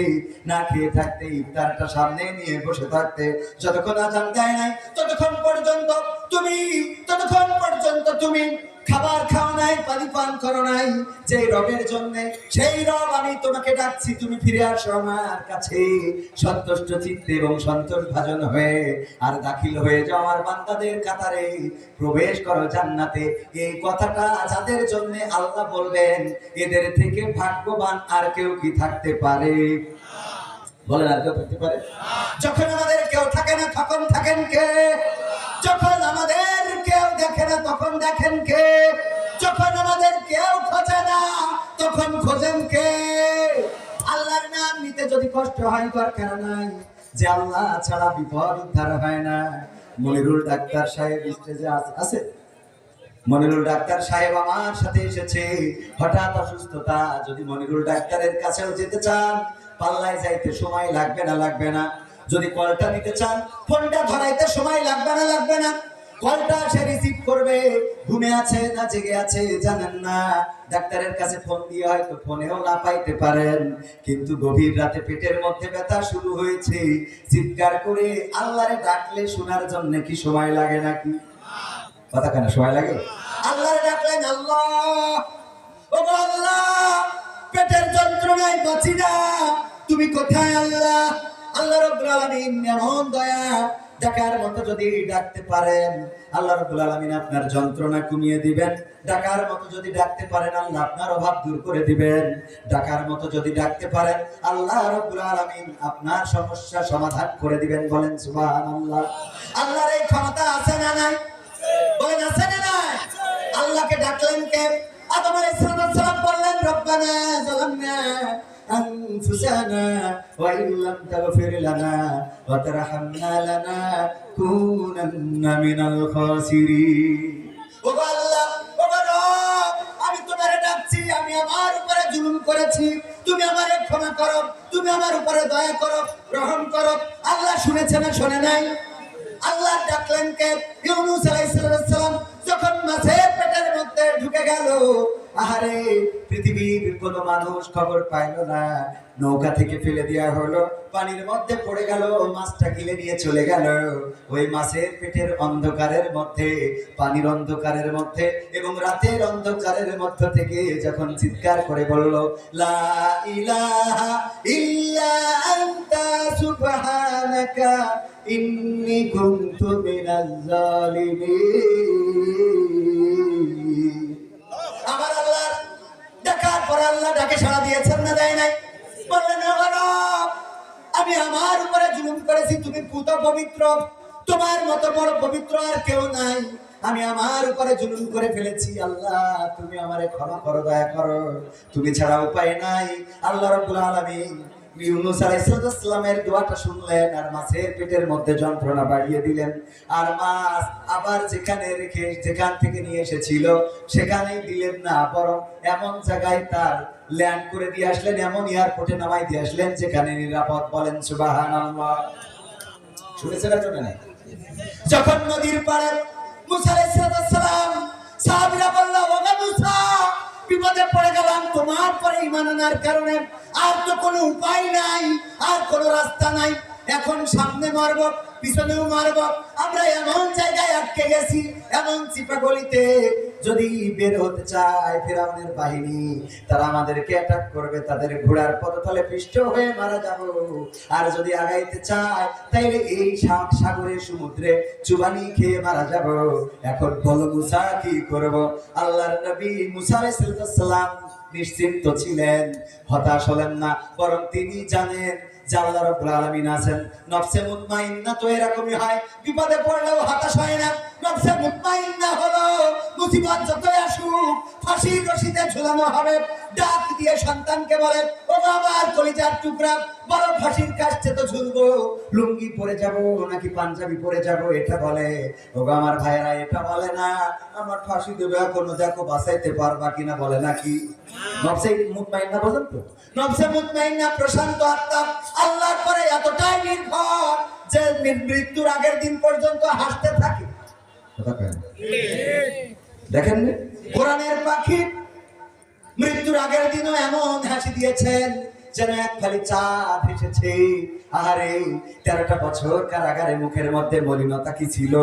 A: না খেয়ে থাকতে, ইফতারটা সামনে নিয়ে বসে থাকতে, যতক্ষণ আযান দেয় নাই ততক্ষণ পর্যন্ত তুমি খাবার খাও নাই, পানি পান করো নাই, যে রবের জন্য, সেই রব আমি তোমাকে ডাকছি, তুমি ফিরে আসো আমার কাছে সন্তুষ্ট চিত্তে এবং সন্তোষ ভাজন হয়ে, আর দাখিল হয়ে যাও আমার বান্দাদের কাতারে, প্রবেশ করো জান্নাতে। এই কথাটা যাদের জন্য আল্লাহ বলবেন, এদের থেকে ভাগ্যবান আর কেউ কি থাকতে পারে? বলেন, আর কেউ থাকতে পারে? যখন আমাদের কেউ থাকে না তখন থাকেন কে? যখন আমাদের কেউ দেখে না তখন দেখেন কে? যখন আমাদের কেউ খোঁজে না তখন খোঁজেন কে? আল্লাহর নাম নিতে যদি কষ্ট হয় দরকার নাই, যে আল্লাহ ছাড়া বিপদ উদ্ধার হয় না। মনিরুল ডাক্তার সাহেব স্টেজে আছে। মনিরুল ডাক্তার সাহেব আমার সাথে এসেছে, হঠাৎ অসুস্থতা। যদি মনিরুল ডাক্তারের কাছেও যেতে চান, পাল্লায় যাইতে সময় লাগবে না। যদি কলটা নিতে চান, ফোনটা ধরাইতে সময় লাগবে না। কলটা সে রিসিভ করবে, ঘুমে আছে না জেগে আছে জানেন না। ডাক্তারের কাছে ফোন দিয়ে হয়তো ফোনেও না পাইতে পারেন, কিন্তু গভীর রাতে পেটের মধ্যে ব্যথা শুরু হয়েছে, চিৎকার করে আল্লাহরে ডাকলে শোনার জন্য কি সময় লাগে নাকি? কথা কেন সময় লাগে? আল্লাহরে ডাকলেন, আল্লাহ, ও আল্লাহ, পেটের যন্ত্রণায় বাঁচি না, তুমি কোথায় আল্লাহ? আল্লাহ রাব্বুল আলামিন এমন দয়া, ডাকার মতো যদি ডাকতে পারেন, আল্লাহ রাব্বুল আলামিন আপনার যন্ত্রণা কমিয়ে দিবেন। ডাকার মতো যদি ডাকতে পারেন, আল্লাহ আপনার অভাব দূর করে দিবেন। ডাকার মতো যদি ডাকতে পারেন, আল্লাহ রাব্বুল আলামিন আপনার সমস্যা সমাধান করে দিবেন। বলেন সুবহানাল্লাহ। আল্লাহর এই ক্ষমতা আছে না নাই? বলেন, আছে না নাই? আল্লাহকে ডাকলেন কে? আদম আলাইহিস সালাম বললেন, রব্বানা যালামনা أنفسنا وإن لم تغفر لنا وترحمنا لنكونن من الخاسرين. ও আল্লাহ, ও রব, আমি তোমারে ডাকছি, আমি আমার উপরে জুলুম করেছি, তুমি আমারে ক্ষমা করো, তুমি আমার উপরে দয়া করো, রহম করো। আল্লাহ শুনেছে না শোনে নাই? আল্লাহ ডাকলেন কে? ইউনূস আলাইহিস সালাম যখন মাছের পেটের মধ্যে ঢুকে গেল, আহারে, পৃথিবীর কোন মানুষ খবর পাইল না, নৌকা থেকে ফেলে দেওয়া হলো, পানির মধ্যে পড়ে গেল, মাছটা গিলে নিয়ে চলে গেল। ওই মাছের পেটের অন্ধকারের মধ্যে, পানির অন্ধকারের মধ্যে এবং রাতের অন্ধকারের মধ্য থেকে যখন চিৎকার করে বলল, লা ইলাহা ইল্লা আনতা সুবহানাকা ইন্নী কুনতু মিনাজ জালিমিন। আমার আল্লাহ ডাকার পর আল্লাহ ডাকে সাড়া দিয়েছেন না দেয় নাই? বললেন, আমি আমার উপরে জুলুম করেছি, তুমি পুত পবিত্র, তোমার মতো বড় পবিত্র আর কেউ নাই, আমি আমার উপরে জুলুম করে ফেলেছি, আল্লাহ তুমি আমারে ক্ষমা করো, দয়া করো, তুমি ছাড়া উপায় নাই। আল্লাহ রাব্বুল আলামিন ইউনূস আলাইহিস সালামের দোয়াটা শুনলেন, আর মাছের পেটের মধ্যে যন্ত্রণা বাড়িয়ে দিলেন। আর মাছ আবার যেখান থেকে নিয়ে এসেছিল সেখানেই দিলেন না, বরং এমন জায়গায় তার ল্যান্ড করে দিয়ে আসলেন, এমন এয়ারপোর্টে নামাই দিয়ে আসলেন যেখানে নিরাপদ। বলেন সুবহানাল্লাহ। শুনেছেন না? নাই? যখন নদীর পাড়ে মুসা আলাইহিস সালাম, সাহাবীরা বলল, ও মুসা, বিপদে পড়ে গেলাম তোমার পরে ঈমান আনার কারণে, আর তো কোনো উপায় নাই, আর কোনো রাস্তা নাই, এখন সামনে মারব, পিছনেও মারব, আমরা এমন জায়গায় আটকে গেছি, এমন চিপা গলিতে, যদি বের হতে চায় ফিরআউনের বাহিনী, তারা আমাদেরকে অ্যাটাক করবে, তাদের ঘোড়ার পদতলে পিষ্ট হয়ে মারা যাব। আর যদি আগাইতে চায় তাইলে এই সাগরে সমুদ্রে চুবানি খেয়ে মারা যাব। এখন বলো মুসা কি করব? আল্লাহর নবী মুসা আলাইহিস সালাম নিশ্চিন্ত ছিলেন, হতাশ হলেন না, বরং তিনি জানেন যে আল্লাহ রাব্বুল আলামিন আছেন। নফসে মুতমাইন্না তো এরকমই হয়, বিপদে পড়লেও হতাশ হয় না। নফসে মুতমাইন্না হলো মুসিবত যতই আসুক, ফাঁসির রশিতে ঝুলানো হবে। ডাক দিয়ে সন্তানকে বলে, ও বাবার কলিজার টুকরা, বড় ফাঁসির কাছে তো ঝুলবো, লুঙ্গি পরে যাব নাকি পাঞ্জাবি পরে যাব এটা বলে। ও আমার ভাইরা এটা বলে না, আমার ফাঁসি দেবে এখনো, দেখো বাঁচাইতে পারবা কিনা বলে নাকি। নফসে মুতমাইন্না বোঝেন তো? নফসে মুতমাইন্না প্রশান্ত আত্মা আল্লাহর পরে এতটাই নির্ভর যে মৃত্যুর আগের দিন পর্যন্ত হাসতে থাকে। কথা কেন দেখেন কোরআনের পাখি মৃত্যুর আগের দিনও এমন হাসি দিয়েছেন যেন এক খালি চাঁদ এসেছে। আরে 13টা বছর কারাগারে মুখের মধ্যে মলিনতা কি ছিল,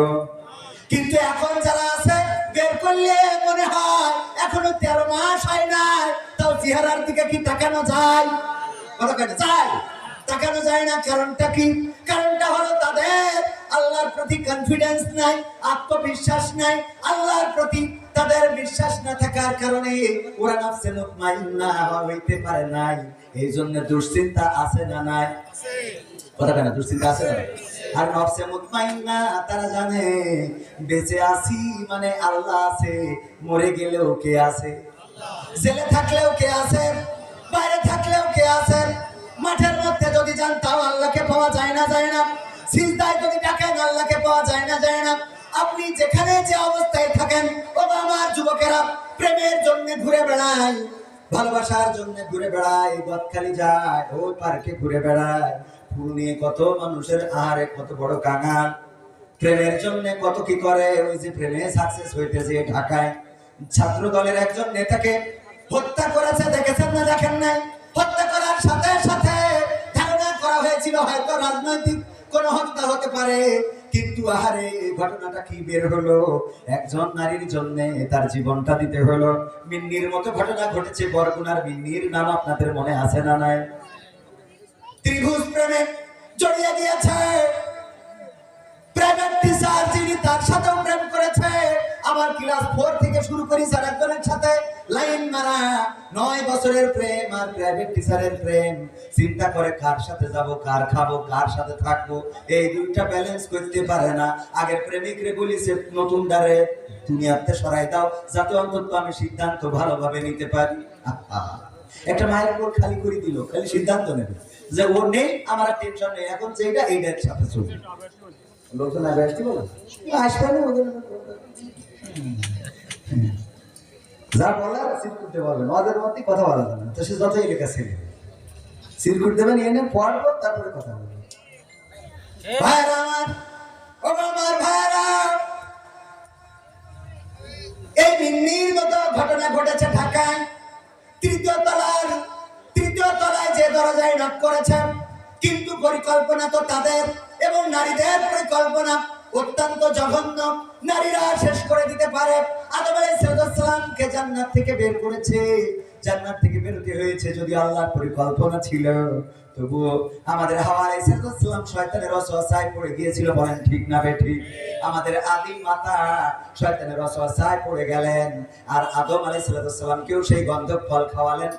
A: কিন্তু এখন যারা আছে বের করলে মনে হয় এখনো 13 মাস হয় নাই, তাও চেহারার দিকে কি তাকানো যায়? বলো কেন যায়? তাকানো যায় না। কারণটা কি? কারণটা হলো তাদের আল্লাহর প্রতি কনফিডেন্স নাই, আত্মবিশ্বাস নাই। আল্লাহর প্রতি তাদের বিশ্বাস না থাকার কারণে ওরা নফসে মুতমাইন্না হইতে পারে নাই। এই জন্য দুশ্চিন্তা আছে না নাই? কথা কেন দুশ্চিন্তা আছে না? আর নফসে মুতমাইন্না তারা জানে বেঁচে আছি মানে আল্লাহ আছে, মরে গেলেও কে আছে, জেলে থাকলেও কে আছে, বাইরে থাকলেও কে আছে। মাঠের মধ্যে যদি যান তাও আল্লাহকে পাওয়া যায় না, যায় না। সিজদায় যদি ডাকেন আল্লাহকে পাওয়া যায় না, যায় না। আপনি যেখানে যে অবস্থায় থাকেন, ও আমার যুবকেরা, প্রেমের জন্য ঘুরে বেড়ায়, ভালোবাসার জন্য ঘুরে বেড়ায়, বদখালি যায়, ওই পার্কে ঘুরে বেড়ায়, ফুল নিয়ে কত মানুষের আহারে কত বড় কাঙাল, প্রেমের জন্য কত কি করে। ওই যে প্রেমে সাকসেস হইতেছে ঢাকায় ছাত্র দলের একজন নেতাকে হত্যা করেছে, দেখেছেন না দেখেন নাই? হত্যা করার সাথে সাথে ধারণা করা হয়েছিল হয়তো রাজনৈতিক কোন হত্যা হতে পারে, কিন্তু আহারে ঘটনাটা কি বের হলো, একজন নারীর জন্য তার জীবনটা দিতে হলো। মিন্নির মতো ঘটনা ঘটেছে বরগুনার মিন্নির নাম আপনাদের মনে আছে না নাই? ত্রিভুজ প্রেমে জড়িয়ে গিয়েছে, প্রাইভেট টিচার যিনি তার সাথেও প্রেম করেছে। আমার ক্লাস 4 থেকে শুরু করি স্যার একজনের সাথে লাইন মারা, 9 বছরের প্রেম আর প্রাইভেট টিচারের প্রেম। চিন্তা করে কার সাথে যাব, কার খাবো, কার সাথে থাকবো, এই দুইটা ব্যালেন্স করতে পারে না। আগের প্রেমিকরে বলিছে নতুন দ্বারে দুনিয়াতে সরাই দাও, যাতে অন্তত আমি সিদ্ধান্ত ভালোভাবে নিতে পারি। একটা মায়ের কোল খালি করে দিল, খালি সিদ্ধান্ত নেবে যে ওর নেই, আমার টেনশন নেই, এখন যেটা এইটার সাথে চলবে। লোকজন আগে আসতে বলো আসবে না, ওদের যা বলার সিরকুট বলবেন, ওদের মধ্যে কথা বলা যাবে না। তো সে যতই লেখা ছেলে সিরকুট দেবেন, এনে পড়বো তারপরে কথা বলবো। ভাইরা আমার, ও আমার ভাইরা, এই মিন্নির মতো ঘটনা ঘটেছে ঢাকায়। তৃতীয় তলায় যে দরজায় নক করেছেন, কিন্তু পরিকল্পনা তো তাদের এবং নারীদের পরিকল্পনা অত্যন্ত জঘন্য। নারীরা শেষ করে দিতে পারে। আদম আলাইহিস সালামকে জান্নাত থেকে বের করেছে, জান্নাত থেকে বেরোতে হয়েছে যদি আল্লাহর পরিকল্পনা ছিল। তবুও আমাদের হাওয়া আলাইহিস সালাম শয়তানের ওয়াসওয়াসায় পড়ে গিয়েছিল, বলেন ঠিক না বেঠিক? আমাদের আদি মাতা শয়তানের ওয়াসওয়াসায় পড়ে গেলেন, আর আদম আলাইহিস সালামকেও সেই গন্ধক ফল খাওয়ালেন।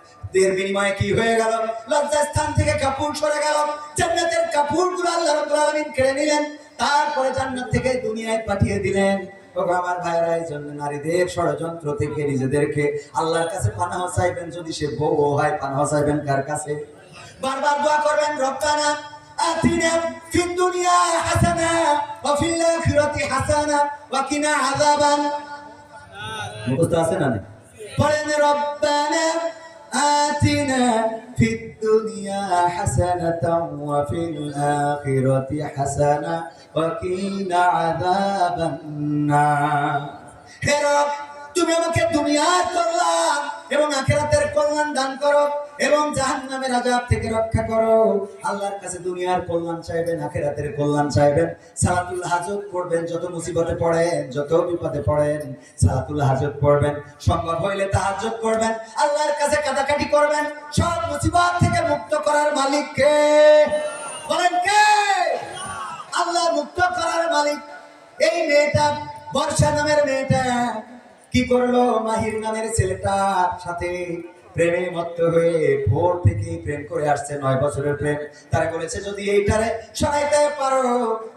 A: এর বিনিময়ে কি হয়ে গেল? লজ্জাস্থান থেকে কাপড় সরে গেল, জান্নাতের কাপড়গুলো আল্লাহ রাব্বুল আলামিন কেড়ে নিলেন, তারপরে জান্নাত থেকে দুনিয়ায় পাঠিয়ে দিলেন। আমার ভাইরা, এই জন্য নারীদের ষড়যন্ত্র থেকে নিজেদেরকে আল্লাহর কাছে পানাহ চাইবেন। যদি সে বউ হয়, পানাহ চাইবেন কার কাছে? বারবার দোয়া করবেন, রব্বানা আতিনা ফিদ দুনিয়া হাসানা ওয়া ফিল আখিরাতি হাসানা ওয়া কিনা আযাবান। মুখস্থ আছে না? পড়েন, রব্বানা আতিনা ফিদ দুনিয়া হাসানাতাও ওয়া ফিল আখিরাতি হাসানা ওয়া কিনা আযাবান নার। হে রব, তুমি আমাকে দুনিয়ার কল্যাণ এবং আখিরাতের কল্যাণ দান করো এবং জাহান্নামের আযাব থেকে রক্ষা করো। আল্লাহর কাছে দুনিয়ার কল্যাণ চাইবেন, আখিরাতের কল্যাণ চাইবেন। সালাতুল হাজত পড়বেন, যত মুসিবতে পড়েন, যত বিপদে পড়েন, সালাতুল হাজত পড়বেন। সম্ভব হইলে তাহাজ্জুদ পড়বেন, আল্লাহর কাছে কাঁদাকাটি করবেন। সব মুসিবত থেকে মুক্ত করার মালিক কে? বলেন কে? আল্লাহ মুক্ত করার মালিক। এই মেয়েটা, বর্ষা নামের মেয়েটা কি করলো? মাহির নামের ছেলেটার সাথে প্রেমে মত্ত হয়ে ভোর থেকে প্রেম করে আসছে, 9 বছরের প্রেম। তারা বলেছে যদি এইটারে সরাইতে পারো,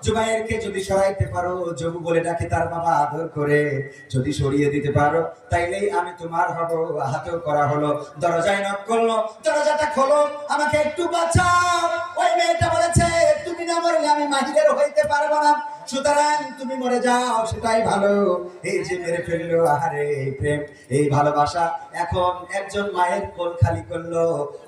A: জুবাইরকে যদি সরাইতে পারো, জবু বলে ডাকে তার বাবা আদর করে, যদি সরিয়ে দিতে পারো তাইলেই আমি তোমার হব। হাতেও করা হলো, দরজায় নক করলো, দরজাটা খোলো, আমাকে একটু বাঁচাও। ওই মেয়েটা বলেছে তুমি না মরলে আমি মাহিরের হইতে পারবো না, সুতরাং তুমি মরে যাও সেটাই ভালো। এই যে মেরে ফেললো, আহারে এই প্রেম, এই ভালোবাসা। এখন একজন মায়ের কোল খালি করলো,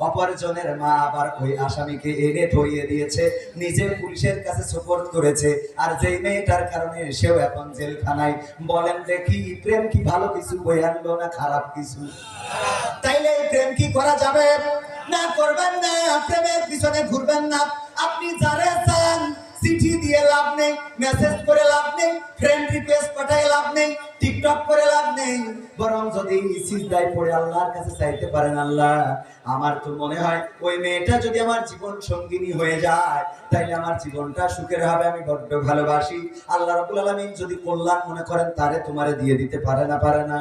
A: অপরজনের মা আবার ওই আসামিকে এনে ধরিয়ে দিয়েছে, নিজে পুলিশের কাছে সুপোর্ট করেছে। আর যেই মেয়েটার কারণে সেও এখন জেলখানায়। বলেন দেখি প্রেম কি ভালো কিছু বয়ে আনলো না খারাপ কিছু? তাইলে প্রেম কি করা যাবে? না, করবেন না। প্রেমের পিছনে ঘুরবেন না। আপনি যারে চান চিঠি দিয়ে লাভ নেই, মেসেজ করে লাভ নেই, ফ্রেন্ড রিকোয়েস্ট পাঠায় লাভ নেই, টিকটক করে লাভ নেই। বরং যদি সিজদায় পড়ে আল্লাহর কাছে চাইতে পারেন, আল্লাহ আমার তো মনে হয় ওই মেয়েটা যদি আমার জীবন সঙ্গিনী হয়ে যায় তাইলে আমার জীবনটা সুখের হবে, আমি বড্ড ভালোবাসি। আল্লাহ রাব্বুল আলামিন যদি কল্যাণ মনে করেন তারে তোমারে দিয়ে দিতে পারে না? পারে না?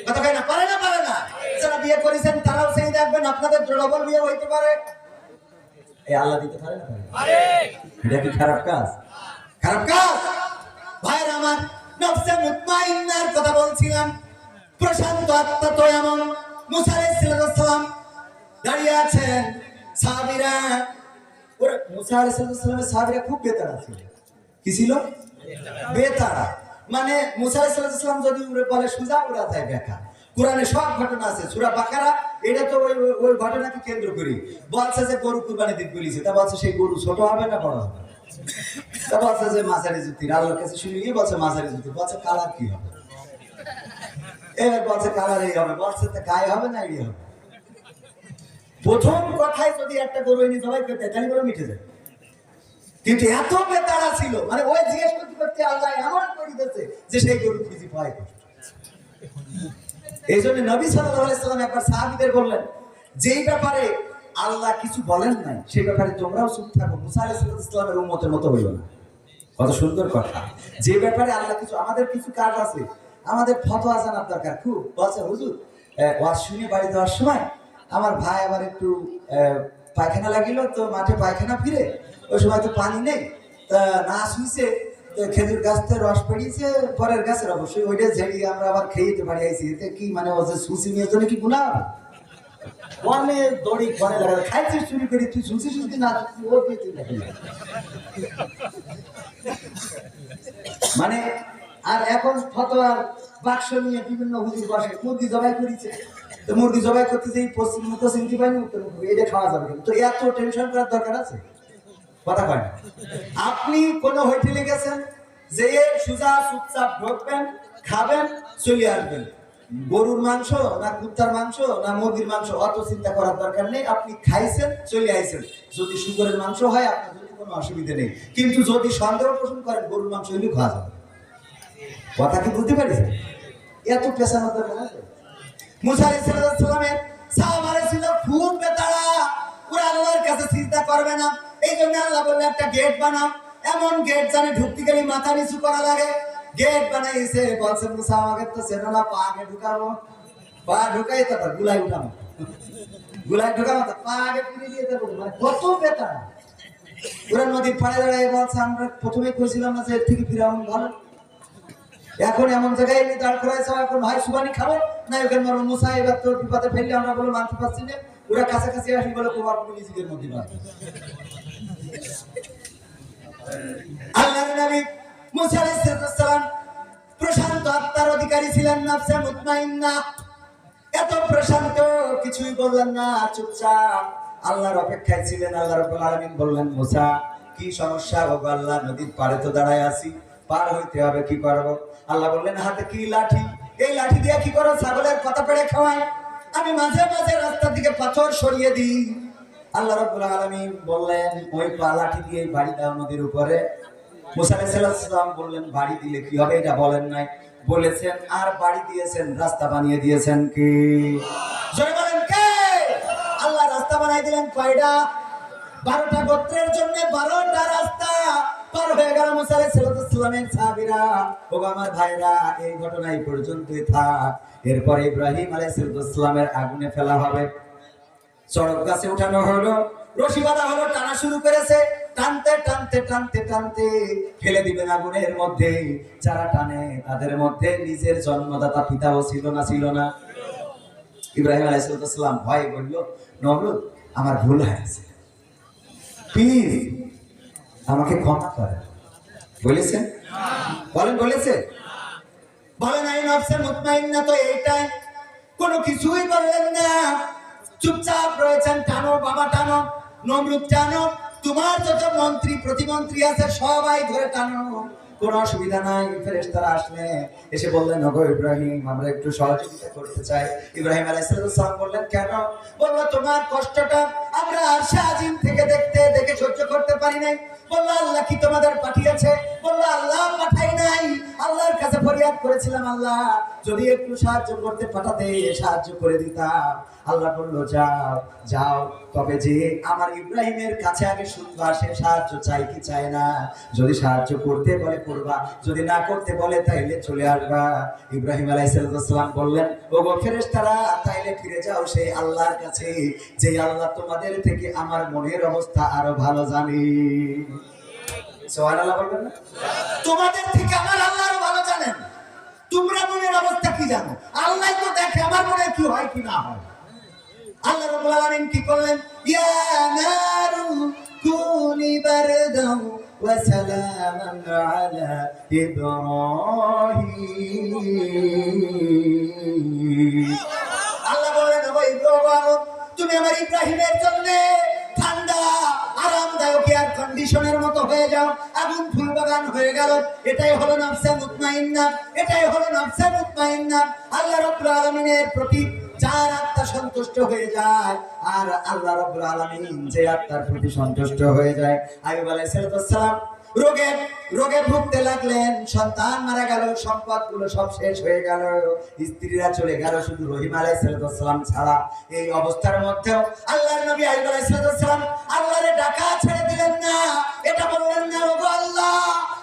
A: কথা কয় না, পারে না? পারে না? যারা বিয়ে করেছেন তারাও সেই দেখবেন আপনাদের ডবল বিয়ে হইতে পারে। এই আল্লাহ দিতে পারে না? পারে। এটা কি খারাপ কাজ? খারাপ কাজ? ভাইরা আমার, নফসে মুতমাইন্নার কথা বলছিলাম। প্রশান্ত আত্মা তো এমন। মুসা আলাইহিস সালাম দাঁড়িয়ে আছেন, সাহাবীরা, ওরে মুসা আলাইহিস সালামের সাহাবীরা খুব বেতাড়া ছিল। কি ছিল? বেতাড়া। মানে মুসা আলাইহিস সালাম যদি উড়ে বলে সোজা উড়া যায় বেকা। কোরআনে সব ঘটনা আছে, সূরা বাকারা এটা তো ওই ঘটনাকে কেন্দ্র করে বলছে যে গরু কুরবানি দিতে বলেছে। তা বলছে সেই গরু ছোট হবে না বড় হবে? তা বলছে যে মাঝারি জুতির। আল্লাহর কাছে শুনিয়ে বলছে মাঝারি জুতির। বলছে কালার কি হবে? এবার বলছে কালার এই হবে। বলছে তা গায়ে হবে না এই হবে? প্রথম কথায় যদি একটা গরু এনে জবাই করতে তাহলে গরু মিটে যায়। কিন্তু এত বেতাড়া ছিল, মানে ওই জিজ্ঞেস করতে করতে আল্লাহ এমন করে দিয়েছে যে সেই গরু খুঁজি পায় কষ্ট। এই জন্য নবী সাল্লাল্লাহু আলাইহি সাল্লাম একবার সাহাবীদের বললেন, যেই ব্যাপারে আল্লাহ কিছু বলেন নাই সেই ব্যাপারে তোমরাও চুপ থাকো, মুসা আলাইহিস সালামের উম্মতের মতো হইও না। কত সুন্দর কথা। যে ব্যাপারে আল্লাহ কিছু, আমাদের কিছু কাজ আছে, আমাদের ফতোয়া জানার দরকার খুব। বলছে হুজুর ওয়াজ শুনে বাড়ি যাওয়ার সময় আমার ভাই আবার একটু পায়খানা লাগিল, তো মাঠে পায়খানা ফিরে ওই সময় তো পানি নেই, তা না শুইছে, খেজুর গাছ থেকে রস পেড়িয়েছে, পরের গাছের অবশ্যই ওইটা ঝেড়িয়ে আমরা আবার খেয়ে পারি আইছি। এতে কি মানে ও যে সুসি নিয়ে জন্য কি গুনাহ? অনেক দড়ি ঘরে লাগা খাইছিস চুরি করি, তুই সুসি সুসি না ও পেয়েছি মানে। আর এখন ফতোয়ার বাক্স নিয়ে বিভিন্ন হুজুর বসে, মুরগি জবাই করেছে, তো মুরগি জবাই করতে যে পশ্চিম মুখ চিনতে পারিনি, উত্তর মুখ এটা খাওয়া যাবে না। তো এত টেনশন করার দরকার আছে? কথা কয় না। আপনি কোন হোটেলে গেছেন, যে সুজা চুপচাপ ঢুকবেন, খাবেন, চলে আসবেন। গরুর মাংস না কুত্তার মাংস না মুরগির মাংস অত চিন্তা করার দরকার নেই। আপনি খাইছেন, চলে আইছেন। যদি শুকরের মাংস হয় আপনার যদি কোনো অসুবিধা নেই, কিন্তু যদি সন্দেহ পোষণ করেন গরুর মাংস হইলে খাওয়া যাবে। কথা কি বুঝতে পারিছেন? এত পেশানোর দরকার আছে? মুসা আলাইহিস সালামের সাহাবারা ছিল খুব বেতাড়া, ওরা আল্লাহর কাছে চিন্তা করবে না। এই জন্য আল্লাহ বললেন একটা গেট বানাও, এমন গেট জানে ঢুকতে গেলে মাথা নিচু করা লাগে। গেট বানাইছে, বলছে মুসা আমাকে তো চেনো না, পা আগে ঢুকাবো, পা ঢুকাই তারপর গুলাই উঠাবো, গুলাই ঢুকাবো তো পা আগে পুড়ে দিয়ে দেবো। মানে কত বেতাড়া। ওরা নদীর পাড়ে দাঁড়ায় বলছে আমরা প্রথমে কইছিলাম না যে এর থেকে ফিরাউন ভালো, এখন এমন জায়গায় এনে দাঁড় করাইছে, এখন ভাই সুবানি খাবো না ওখানে মারবো। মুসা এবার তোর বিপদে ফেললে আমরা বলো মানতে পারছি না, ওরা কাছাকাছি আসি বলে তোমার নিজেদের মধ্যে আল্লাহর নবী মুসা আলাইহিস সালাম প্রশান্ত আত্মার অধিকারী ছিলেন, নফসে মুতমাইন্না। এত প্রশান্ত, কিছুই বললেন না, চুপচাপ আল্লাহর অপেক্ষায় ছিলেন। আল্লাহ রাব্বুল আলামিন বললেন মুসা কি সমস্যা? ওগো আল্লাহ নদীর পাড়ে তো দাঁড়ায় আছি, পার হইতে হবে, কি করব? আল্লাহ বললেন হাতে কি লাঠি, এই লাঠি দিয়ে কি করো? ছাগলের পাতা পেড়ে খাওয়াই, আমি মাঝে মাঝে রাস্তার দিকে পাথর সরিয়ে দিই। আল্লাহ রাব্বুল আলামিন বললেন ওই লাঠি দিয়ে বাড়ি দাও নদীর উপরে। মুসা আলাইহিস সালাম বললেন বাড়ি দিলে কি হবে? এটা বলেন নাই, বলেছেন আর বাড়ি দিয়েছেন, রাস্তা বানিয়ে দিয়েছেন কি? জোরে বলেন কে? আল্লাহ রাস্তা বানিয়ে দিলেন কয়টা? 12টা গোত্রের জন্য 12টা রাস্তা। পার হয়ে গেল মুসা আলাইহিস সালামের সাহাবীরা। ও আমার ভাইরা, এই ঘটনা এই পর্যন্তই থাক। এরপর ইব্রাহিম আলাইহিস সালামের আগুনে ফেলা হবে। চড়ক গাছে উঠানো হলো, রশি বাঁধা হলো, টানা শুরু করেছে। টানতে টানতে টানতে টানতে ফেলে দিবেন আগুনের মধ্যে। যারা টানে তাদের মধ্যে নিজের জন্মদাতা পিতাও ছিল না, ছিল না? ইব্রাহিম আলাইহিস সালাম ভয় বলল, নমরুদ আমার ভুল হয়েছে, প্লিজ আমাকে ক্ষমা করেন। বলেছেন? বলেন বলেছে? বলেন আই নফসে মুতমাইন্না তো এইটাই, কোনো কিছুই বললেন না, চুপচাপ রয়েছেন। টানো বাবা টানো, নমরুদ টানো, তোমার যত মন্ত্রী প্রতিমন্ত্রী আছে সবাই ধরে টানো, কোনো অসুবিধা নাই। ফেরেশতারা আসলে এসে বললেন, ওগো ইব্রাহিম আমরা একটু সহযোগিতা করতে চাই। ইব্রাহিম আলাইহিস সালাম বললেন, কেন? বলল, তোমার কষ্টটা আমরা আরশে আজিম থেকে দেখতে দেখে সহ্য করতে পারি নাই। বলল, আল্লাহ কি তোমাদের পাঠিয়েছে? বলল, আল্লাহ পাঠাই নাই। আল্লাহর কাছে ফরিয়াদ করেছিলাম, আল্লাহ যদি একটু সাহায্য করতে পাঠাতে সাহায্য করে দিতাম। আল্লাহ বলল, যাও যাও, তবে যে আমার ইব্রাহিমের কাছে আগে শুনবা সে সাহায্য চাই কি চায় না। যদি সাহায্য করতে বলে করবা, যদি না করতে বলে তাইলে চলে আসবা। ইব্রাহিম আলাইহিস সালাম বললেন, ওগো ফেরেশতারা তাইলে ফিরে যাও সেই আল্লাহর কাছে, যে আল্লাহ তোমাদের থেকে আমার মনের অবস্থা আরো ভালো জানে। সুবহানাল্লাহ বলবেন না? তোমাদের থেকে আমার আল্লাহ আরো ভালো জানেন। তোমরা মনের অবস্থা কি জানো? আল্লাহ তো দেখে আমার মনে কি হয় কি না হয়। আল্লাহ রাব্বুল আলামিন কি করলেন? ইয়া নারু কুনি বারদাও ওয়া সালামান আলা ইব্রাহিম। আল্লাহ বলেন, ও ইব্রাহিম তুমি আমার ইব্রাহিমের জন্য ঠান্ডা আরামদায়ক এয়ার কন্ডিশনের মতো হয়ে যাও, আগুন ফুল বাগান হয়ে গেল। এটাই হলো নফসে মুতমাইন্না, এটাই হলো নফসে মুতমাইন্না। আল্লাহ রাব্বুল আলামিনের প্রতি যার আত্মা সন্তুষ্ট হয়ে যায়, আর আল্লাহ রাব্বুল আলামিন যে আত্মার প্রতি সন্তুষ্ট হয়ে যায়। আইয়ুব আলাইহিস সালাম রোগে ভুগতে লাগলেন, সন্তান মারা গেল, সম্পদগুলো সব শেষ হয়ে গেল, স্ত্রীরা চলে গেল, শুধু রহিম আলাইহিস সালাম ছাড়া। এই অবস্থার মধ্যেও আল্লাহর নবী আইয়ুব আলাইহিস সালাম আল্লাহরে ডাকা ছেড়ে দিলেন না। এটা বললেন না, ওগো আল্লাহ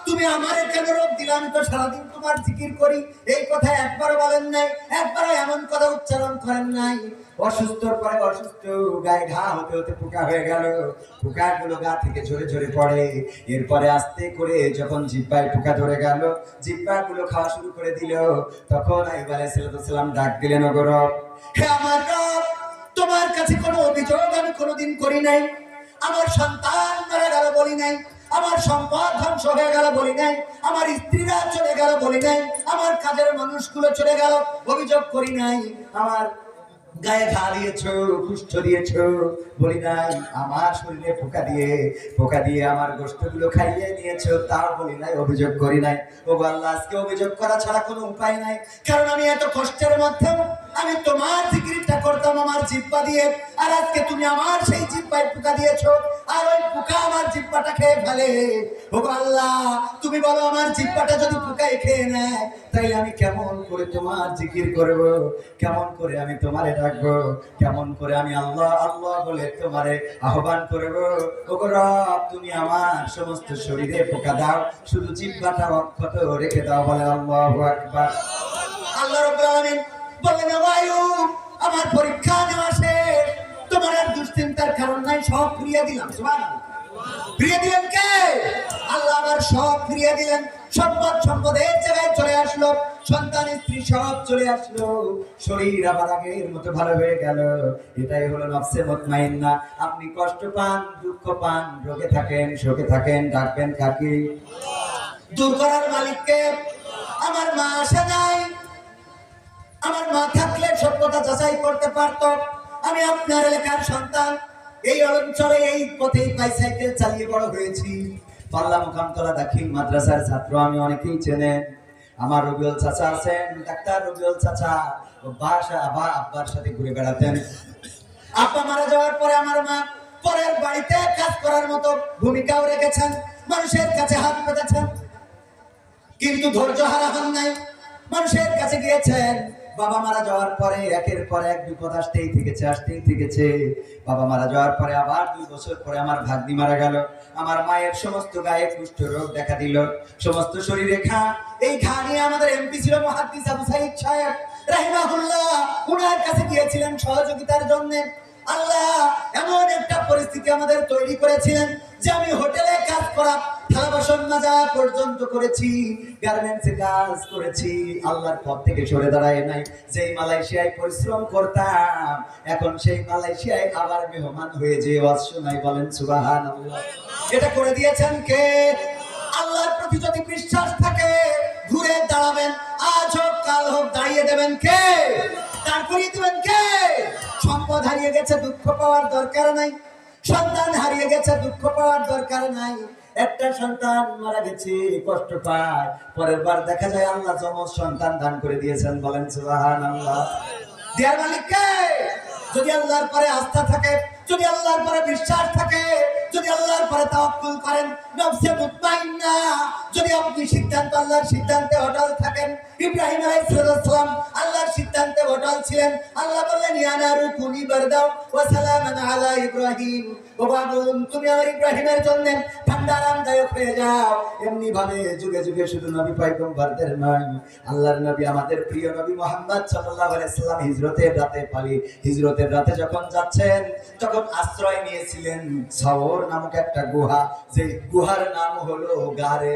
A: তুমি আমারে কেন রোগ দিলে? আমি তো সারাদিন তোমার জিকির করি। এই কথা একবারও বলেন নাই, একবারও এমন কথা উচ্চারণ করেন নাই। অসুস্থর পরে অসুস্থ, গায়ে ঘা হতে হতে পোকা হয়ে গেল, পোকাগুলো গা থেকে ঝরে ঝরে পড়ে। এরপরে আস্তে করে যখন জিহ্বায় পোকা ধরে গেল, জিহ্বাগুলো খাওয়া শুরু করে দিল, তখন আইয়ুব আলাইহিস সালাম ডাক দিলেন, ওগো রব, হে আমার রব, তোমার কাছে কোনো অভিযোগ আমি কোনোদিন করি নাই। আমার সন্তান মারা গেল বলি নাই, আমার সম্পদ ধ্বংস হয়ে গেল বলি নাই, আমার স্ত্রীরা চলে গেল বলি নাই, আমার কাজের মানুষগুলো চলে গেল অভিযোগ করি নাই, আমার গায়ে ঘা দিয়েছো, কুষ্ঠ দিয়েছো বলি নাই, আমার শরীরে পোকা দিয়ে আমার গোশতগুলো খাইয়ে নিয়েছো তাও বলি নাই, অভিযোগ করি নাই। ও আল্লাহ, আজকে অভিযোগ করা ছাড়া কোনো উপায় নাই, কারণ আমি এত কষ্টের মধ্যেও আমি তোমার জিকিরটা করতাম আমার জিহ্বা দিয়ে, আর আজকে তুমি আমার সেই জিহ্বায় পোকা দিয়েছো, আর ওই পোকা আমার জিহ্বাটা খেয়ে ফেলে। ও আল্লাহ, তুমি বলো আমার জিহ্বাটা যদি পোকায় খেয়ে নেয় তাইলে আমি কেমন করে তোমার জিকির করব, কেমন করে আমি তোমারে ডাকবো, কেমন করে আমি আল্লাহ আল্লাহ বলে তোমারে আহ্বান করব। ও রব, তুমি আমার সমস্ত শরীরে পোকা দাও, শুধু জিহ্বাটা অক্ষত রেখে দাও। বলে আল্লাহু আকবার। আল্লাহ রাব্বুল আলামিন বলেন, আইয়ুব আমার পরীক্ষা নেওয়া শেষ, তোমার আর দুশ্চিন্তার কারণ নাই, সব ফিরিয়ে দিলাম। সুবহানাল্লাহ। ফিরিয়ে দিলেন কে? আল্লাহ আবার সব ফিরিয়ে দিলেন। সম্পদের জায়গায় চলে আসলো, সন্তান স্ত্রী সব চলে আসলো, শরীর আবার আগের মতো ভালো হয়ে গেল। এটাই হলো নফসে মুতমাইন্না। আপনি কষ্ট পান, দুঃখ পান, রোগে থাকেন, শোকে থাকেন, ডাকবেন কাকে? দূর করার মালিককে। আমার মা আসে নাই, আমার মা থাকলে সব কথা যাচাই করতে পারতো। আমি আপনার এলাকার সন্তান, এই অঞ্চলে এই পথেই বাইসাইকেল চালিয়ে বড় হয়েছি। পাল্লা মুকামতলা দাখিল মাদ্রাসার ছাত্র আমি, অনেকেই চেনেন। আমার রবিউল চাচা আছেন, ডাক্তার রবিউল চাচা, আব্বার সাথে ঘুরে বেড়াতেন। আব্বা মারা যাওয়ার পরে আমার মা পরের বাড়িতে কাজ করার মতো ভূমিকাও রেখেছেন, মানুষের কাছে হাত পেতেছেন, কিন্তু ধৈর্য হারা হন নাই। মানুষের কাছে গিয়েছেন, বাবা মারা যাওয়ার পরে একের পর এক বিপদ আসতেই থেকেছে। বাবা মারা যাওয়ার পরে আবার 2 বছর পরে আমার ভাগ্নি মারা গেল। আমার মায়ের সমস্ত গায়ে কুষ্ঠ রোগ দেখা দিল, সমস্ত শরীরে ঘা। এই ঘা নিয়ে আমাদের এমপি ছিল মুহাদ্দিস আবু সাঈদ সাহেব রাহিমাহুল্লাহ, উনার কাছে গিয়েছিলেন সহযোগিতার জন্য। আল্লাহ এমন একটা পরিস্থিতি আমাদের তৈরি করেছিলেন যে আমি হোটেলে কাজ করা, থালা বাসন মাজা পর্যন্ত করেছি, গার্মেন্টসে কাজ করেছি, আল্লাহর পথ থেকে সরে দাঁড়ায় নাই। যেই মালয়েশিয়ায় পরিশ্রম করতাম, এখন সেই মালয়েশিয়ায় আবার মেহমান হয়ে যে ওয়াজ শোনাই, বলেন সুবহানাল্লাহ। এটা করে দিয়েছেন কে? আল্লাহর প্রতি যদি বিশ্বাস থাকে ঘুরে দাঁড়াবেন, আজ হোক কাল হোক দাঁড়িয়ে দেবেন কে? দাঁড় করিয়ে দেবেন কে? সম্পদ হারিয়ে গেছে, দুঃখ পাওয়ার দরকার নাই। সন্তান হারিয়ে গেছে, দুঃখ পাওয়ার দরকার নাই। একটা সন্তান মারা গেছে, কষ্ট পায়, পরের বার দেখা যায় আল্লাহ যমজ সন্তান দান করে দিয়েছেন, বলেন সুবহানাল্লাহ। দেয়ার মালিক কে? যদি আল্লাহর পরে আস্থা থাকে, যদি আল্লাহর পরে বিশ্বাস থাকে, যদি আল্লাহর পরে তাওয়াক্কুল করেন, নফসে মুতমাইন্না, যদি আপনি সিদ্ধান্ত আল্লাহর সিদ্ধান্তে অটল থাকেন। ইব্রাহিম আলাইহিস সালাম আল্লাহর সিদ্ধান্তে অটল ছিলেন। আল্লাহ বললেন ইয়া নারু কুনি বারদাও ওয়া সালামান আলা ইব্রাহিম, ও বাবুন তুমি আমার ইব্রাহিমের জন্য ঠান্ডা আরামদায়ক হয়ে যাও। এমনি ভাবে যুগে যুগে শুধু নবী পয়গম্বরদের নয়, আল্লাহর নবী আমাদের প্রিয় নবী মুহাম্মদ সাল্লাল্লাহু আলাইহি সাল্লাম হিজরতের রাতে যখন যাচ্ছেন, তখন আশ্রয় নিয়েছিলেন সাওর নামক একটা গুহা। যে গুহার নাম হলো গারে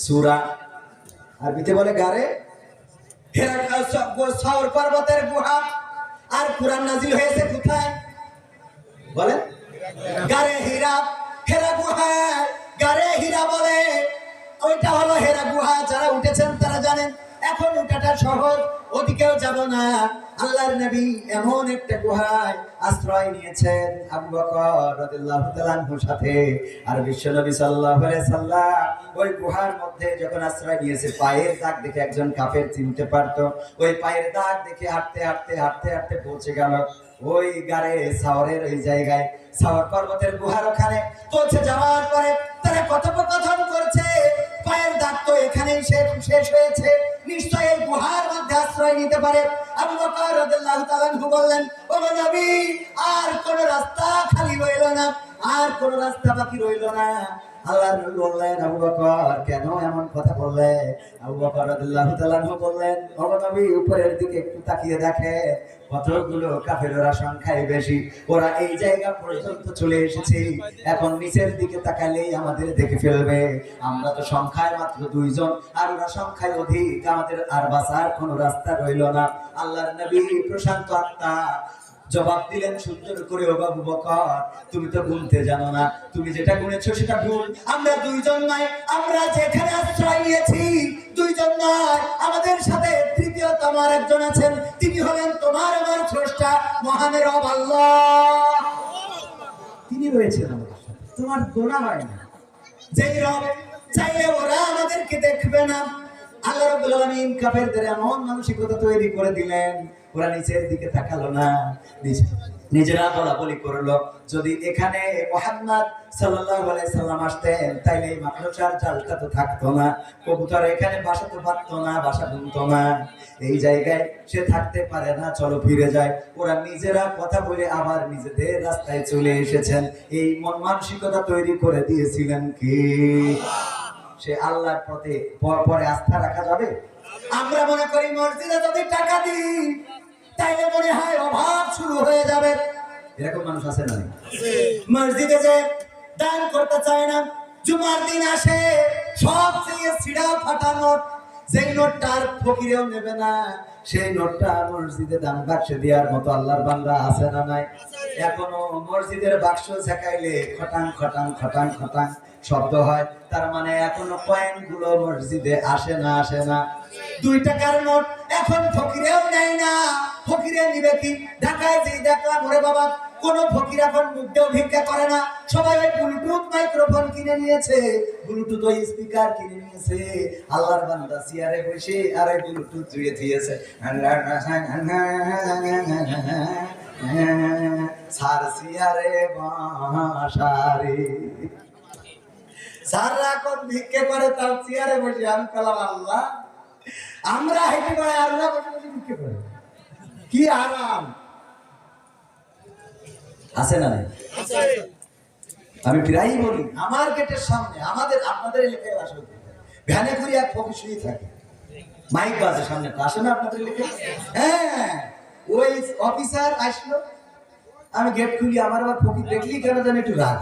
A: সূরা, আরবিতে বলে গারে হেরা, সাওর পর্বতের গুহা। আর কুরআন নাযিল হয়েছে কোথায় বলেন? গারে হীরা, হেরা গুহা। গারে হীরা বলে, ওইটা হলো হেরা গুহা। যারা উঠেছেন তারা জানেন এখন উঠাটা সহজ, ওদিকেও যাব না। আল্লাহর নবী এমন একটা গুহায় আশ্রয় নিয়েছেন আবু বকর রাদিয়াল্লাহু তাআলা আনহুর সাথে। আর বিশ্বনবী সাল্লাল্লাহু আলাইহি সাল্লাম ওই গুহার মধ্যে যখন আশ্রয় নিয়েছে, পায়ের দাগ দেখে একজন কাফের চিনতে পারতো। ওই পায়ের দাগ দেখে হাঁটতে হাঁটতে হাঁটতে হাঁটতে পৌঁছে গেল ওই গারে সাওরের ওই জায়গায়, সাওর পর্বতের গুহার ওখানে পৌঁছে যাওয়ার পরে তারা কথোপকথন করছে। পায়ের দাগ তো এখানেই শেষ হয়েছে, নিশ্চয়ই এই গুহার মধ্যে আশ্রয় নিতে পারে। আবু বকর রাদিয়াল্লাহু তাআলা আনহু বললেন, ও নবী, আর কোন রাস্তা খালি রইল না, আর কোন রাস্তা বাকি রইল না। আল্লাহর নবী বললেন, আবু বকর কেন এমন কথা বললে? আবু বকর রাদিয়াল্লাহু তাআলা আনহু বললেন, ও নবী, উপরের দিকে একটু তাকিয়ে দেখে, কতগুলো কাফেররা সংখ্যায় বেশি, ওরা এই জায়গা পর্যন্ত চলে এসেছে, এখন নিচের দিকে তাকালেই আমাদের দেখে ফেলবে। আমরা তো সংখ্যায় মাত্র 2 জন, আর ওরা সংখ্যায় অধিক, আমাদের আর বাঁচার কোনো রাস্তা রইল না। আল্লাহর নবী প্রশান্ত আত্মা জবাব দিলেন সুন্দর করে, ও আবু বকর, তুমি তো গুনতে জানো না, তুমি যেটা গুনেছো সেটা ভুল। আমরা 2 জন নয়, আমরা যেখানে আশ্রয় নিয়েছি 2 জন নয়, আমাদের সাথে তৃতীয়তম একজন আছেন, তিনি হলেন তোমার আমার স্রষ্টা মহান রব আল্লাহ। তিনি রয়েছেন আমাদের সাথে, তোমার গোনা হয় না। যেই রব চাইলে ওরা আমাদেরকে দেখবে না। আল্লাহ রাব্বুল আলামিন কাফেরদের এমন মানসিকতা তৈরি করে দিলেন, ওরা নিচের দিকে তাকালো না, নিজেরা বলাবলি করলো, যদি এখানে মুহাম্মদ সাল্লাল্লাহু আলাইহি সাল্লাম আসতেন তাইলে এই মাকড়সার জালটা তো থাকতো না, কবুতর এখানে বাসা তো পারতো না, বাসা বুনতো না, এই জায়গায় সে থাকতে পারে না, চলো ফিরে যায়। ওরা নিজেরা কথা বলে আবার নিজেদের রাস্তায় চলে এসেছেন। এই মন মানসিকতা তৈরি করে দিয়েছিলেন কি? সে আল্লাহর প্রতি পরে আস্থা রাখা যাবে? আমরা মনে করি মসজিদে যদি টাকা দিই তাইলে মনে হয় অভাব শুরু হয়ে যাবে। এরকম মানুষ আছে না? মসজিদে যে দান করতে চায় না, জুমার দিন আসে সবচেয়ে ছিঁড়া ফাটা নোট, যেই নোটটা আর ফকিরেও নেবে না, সেই নোটটা মসজিদে দান বাক্সে দেওয়ার মতো আল্লাহর বান্দা আছে না নাই? এখনো মসজিদের বাক্স ঝাঁকাইলে খটাং খটাং খটাং খটাং শব্দ হয়, তার মানে এখনো কয়েন গুলো মসজিদে আসে না। 2 টাকার নোট এখন ফকিরেও নেয় না। ফকিরে নিবে কি? ঢাকায় যেই দেখলাম, ওরে বাবা, কোন ফকির এখন মুখেও ভিক্ষা করে না, সবাই ওই ব্লুটুথ মাইক্রোফোন কিনে নিয়েছে, ব্লুটুথ ওই স্পিকার কিনে নিয়েছে। আল্লাহর বান্দা চেয়ারে বসে আর ওই ব্লুটুথ জুড়ে দিয়েছে, সার চেয়ারে বাসারে। যারা কোন ভিক্ষে করে তার চেয়ারে বসে, আমি বললাম আল্লাহ, আমরা হেঁটে করে আল্লাহ বসে বসে ভিক্ষে করে। কি আরাম আছে না? আমি প্রায়ই বলি আমার গেটের সামনে আমাদের আপনাদের এলাকায় আসলে ভ্যানে করে এক ফকির শুয়ে থাকে, মাইক বাজে সামনে, আসে না আপনাদের এলাকায়? হ্যাঁ, ওই অফিসার আসলো, আমি গেট খুলি, আমার আবার ফকির দেখলি কেন জানি একটু রাগ,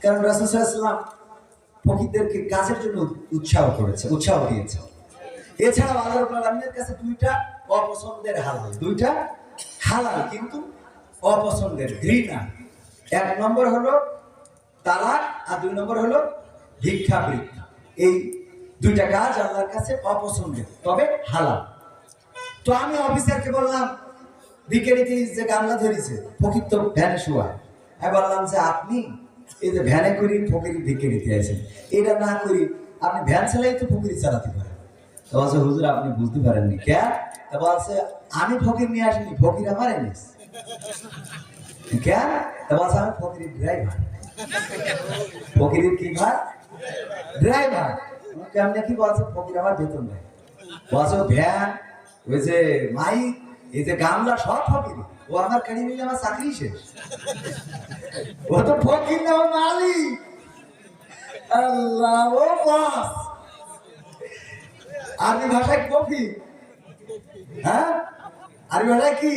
A: কারণ রাসূল সাল্লাল্লাহু আলাইহি ওয়াসাল্লাম ফকিরদেরকে কাজের জন্য উৎসাহ দিয়েছে। এছাড়াও আল্লাহ রাব্বুল আলামিনের কাছে দুইটা অপছন্দের হালাল, দুইটা হালাল কিন্তু অপছন্দের, ঘৃণা। এক নম্বর হলো তালাক, আর দুই নম্বর হলো ভিক্ষাবৃত্তি। এই দুইটা কাজ আল্লাহর কাছে অপছন্দের, তবে হালাল। তো আমি অফিসারকে বললাম, ভিখারিতে যে গামলা ধরেছে, ফকির তো ভ্যানে শোয়া, আমি বললাম যে আপনি এই যে ভ্যানে করি ফকির ভিখারিতে আছেন, এটা না করি আপনি ভ্যান চালাই তো ফকির চালাতে পারেন। তো বলছে হুজুর আপনি বুঝতে পারেননি কে? তা বলছে আমি ফকির নিয়ে আসিনি, ফকির আমার এনেছে। কেন? তা বলছে আমি ফকিরের ড্রাইভার। ফকিরের কি ভাই? ড্রাইভার। কেমনে কি বলছে? ফকির আমার বেতন দেয়। বলছে ভ্যান, ওই যে মাইক, এই যে গামলা সব ফকির, ও আমার কাড়ি মিলে আমার চাকরি শেষ। ও তো ফকির না, ও মালিক। আল্লাহ, ও বস। আরবি ভাষায় কফি, হ্যাঁ আরবি ভাষায় কি?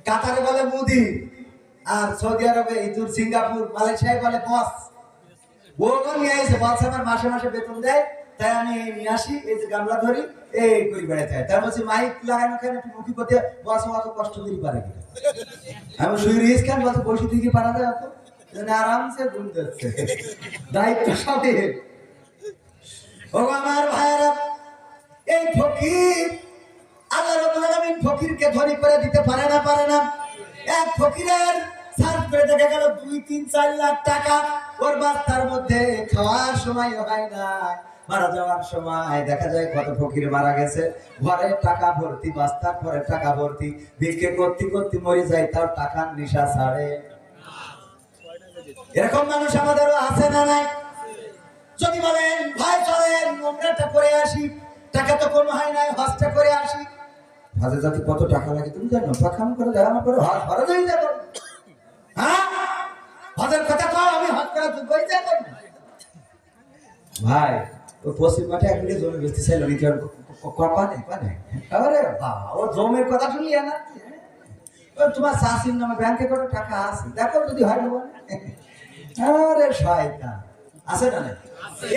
A: কাতারে বলে মুদি, আর সৌদি আরবে ইদুর, সিঙ্গাপুর, মালয়েশিয়ায় বলে বস। ও নিয়ে আসে, বস আমার মাসে মাসে বেতন দেয়, তাই আমি নিয়ে আসি, এই যে গামলা ধরি, এই করি বেড়াতে হয়। তার বলছি মাইক লাগানো কেন, একটু মুখি পথে বস অত কষ্ট করি পারে কিনা? আমি শুয়ে রিস খান বলছে বসে থেকে পারা যায় অত, আরামসে ঘুম যাচ্ছে, দায়িত্ব সবে। ও আমার ভাইয়েরা, এই ফকির আল্লাহ রাব্বুল আলামিন ফকিরকে ধনী করে দিতে পারে না। এক ফকিরের সার্চ করে দেখা গেল 2-3-4 লাখ টাকা ওর বাস্তার মধ্যে, খাওয়ার সময় হয় না, মারা যাওয়ার সময় দেখা যায় কত ফকির মারা গেছে, ঘরে টাকা ভর্তি, বাস্তার পরে টাকা ভর্তি, ভিক্ষে করতে মরে যায়, তার টাকার নেশা ছাড়ে। এরকম মানুষ আমাদেরও আছে না নাই? যদি বলেন ভাই চলেন উমরাটা করে আসি, টাকা তো কোনো হয় নাই, হজটা করে আসি। হজে যাতে কত টাকা লাগে তুমি জানো? পাখাম করে দেওয়া করে হজ খরচ হয়ে যাবে। হ্যাঁ, হজের কথা কও, আমি হজ করা যোগ্য হয়ে যাব ভাই? ও পশ্চিম মাঠে এক মিনিট জমি বেচতে চাইল, নিতে পারে। আরে বাবা, ও জমির কথা শুনলি না? তোমার শাশুড়ির নামে ব্যাংকে কত টাকা আছে দেখো, যদি হয় না। আরে শয়তান, আছে না?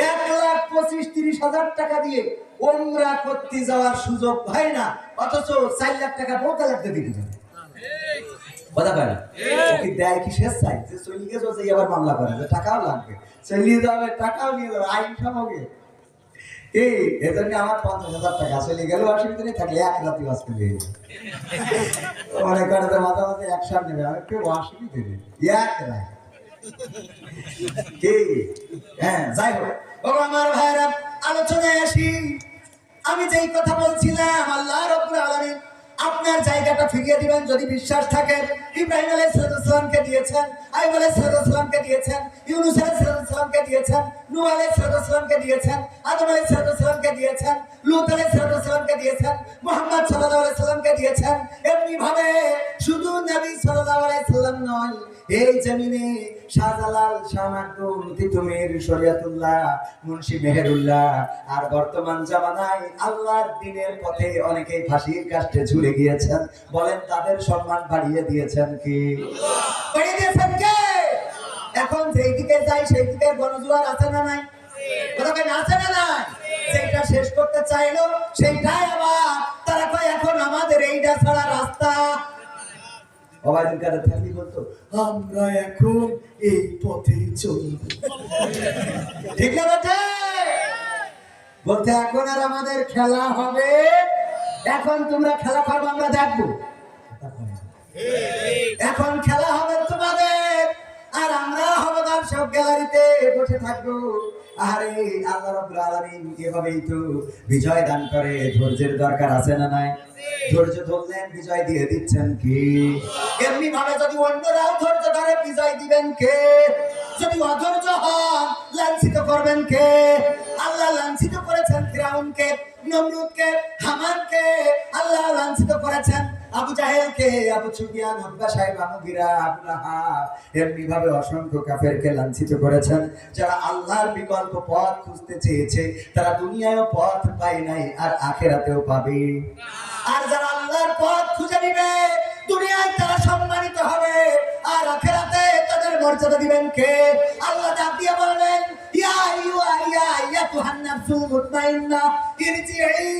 A: 1,25,30,000 টাকা দিয়ে উমরা করতে যাওয়ার সুযোগ হয় না, অথচ 4 লাখ টাকা বউকে লাগতে দিতে হবে। কথা বলে ওকে দেয় কি শেষ চাই যে চলে গেছে, যে আবার মামলা করে যে টাকাও লাগবে, চলিয়ে যাবে, টাকাও নিয়ে যাবে, আইন সামগ্রী। এই এজন্য আমার 50,000 টাকা চলে গেল, অসুবিধা নেই, থাকলে এক রাতি বাস করে মনে করে যে মাঝে মাঝে একসাথ নেবে, আমি কেউ অসুবিধা নেই, এক রাত। হ্যাঁ, যাই হোক, ও আমার ভাইরা, আলোচনায় আসি। আমি যেই কথা বলছিলাম, আল্লাহ রাব্বুল আলামিন আপনার জায়গাটা ফিরিয়ে দিবেন যদি বিশ্বাস থাকে। ইব্রাহিম আলাইহিস সালামকে দিয়েছেন, আইয়ুব আলাইহিস সালামকে দিয়েছেন, ইউনূস আলাইহিস সালামকে দিয়েছেন, নূহ আলাইহিস সালামকে দিয়েছেন, আদম আলাইহিস সালামকে দিয়েছেন, লূত আলাইহিস সালামকে দিয়েছেন, মুহাম্মদ সাল্লাল্লাহু আলাইহি সাল্লামকে দিয়েছেন। এমনি ভাবে শুধু নবী সাল্লাল্লাহু আলাইহি সাল্লাম নয়, এই জমিনে শাহজালাল, শাহ মাকদুম, তিতুমির, শরিয়তুল্লাহ, মুন্সি মেহেরুল্লাহ, আর বর্তমান জামানায় আল্লাহর দ্বীনের পথে অনেকেই ফাঁসির কাস্টে ঝুলে গিয়েছেন। বলেন তাদের সম্মান বাড়িয়ে দিয়েছেন কি? বাড়িয়ে দিয়েছেন কে? এখন যেই দিকে যাই সেই দিকে গণজোয়ার আছে না নাই? বলবেন আছে না নাই? যেটা শেষ করতে চাইলো সেইটাই আবার তারা কয় এখন আমাদের এইটা ছাড়া রাস্তা। অবায়দুল কাদের থাকলে বলতো আমরা এখন এই পথে চলব, ঠিক না বেটা? বলতে এখন আর আমাদের খেলা হবে, এখন তোমরা খেলা করবো, আমরা দেখবো। এখন খেলা হবে তোমাদের, আর আমরা হবো দর্শক, গ্যালারিতে বসে থাকবো। আরে আল্লাহ রাব্বুল আলামিন এভাবেই তো বিজয় দান করে। ধৈর্যের দরকার আছে না নাই? ধৈর্য ধরলেন বিজয় দিয়ে দিচ্ছেন কি? এমনি ভাবে যদি অন্যরাও ধৈর্য ধরে বিজয় দিবেন কে? যদি অধৈর্য হন লাঞ্ছিত করবেন কে? আল্লাহ লাঞ্ছিত করেছেন ফিরাউনকে, নমরুদকে, হামানকে, আল্লাহ লাঞ্ছিত করেছেন। জাহেলকে, আবু সুফিয়ান, উতবা, সাইবা, মুগিরা, আবু লাহাব এমনি ভাবে অসংখ্য কাফেরকে লাঞ্ছিত করেছেন। যারা আল্লাহর বিকল্প পথ খুঁজতে চেয়েছে তারা দুনিয়ায়ও পথ পায় নাই, আর আখেরাতেও পাবে। আর যারা আল্লাহর পথ খুঁজে নিবে দুনিয়ায় তারা সম্মানিত হবে, আর আখেরাতে তাদের মর্যাদা দিবেন কে? আল্লাহ ডাক দিয়ে বলবেন, ইয়া আইয়ুহান নাফসুল মুতমাইন্না ইরজিই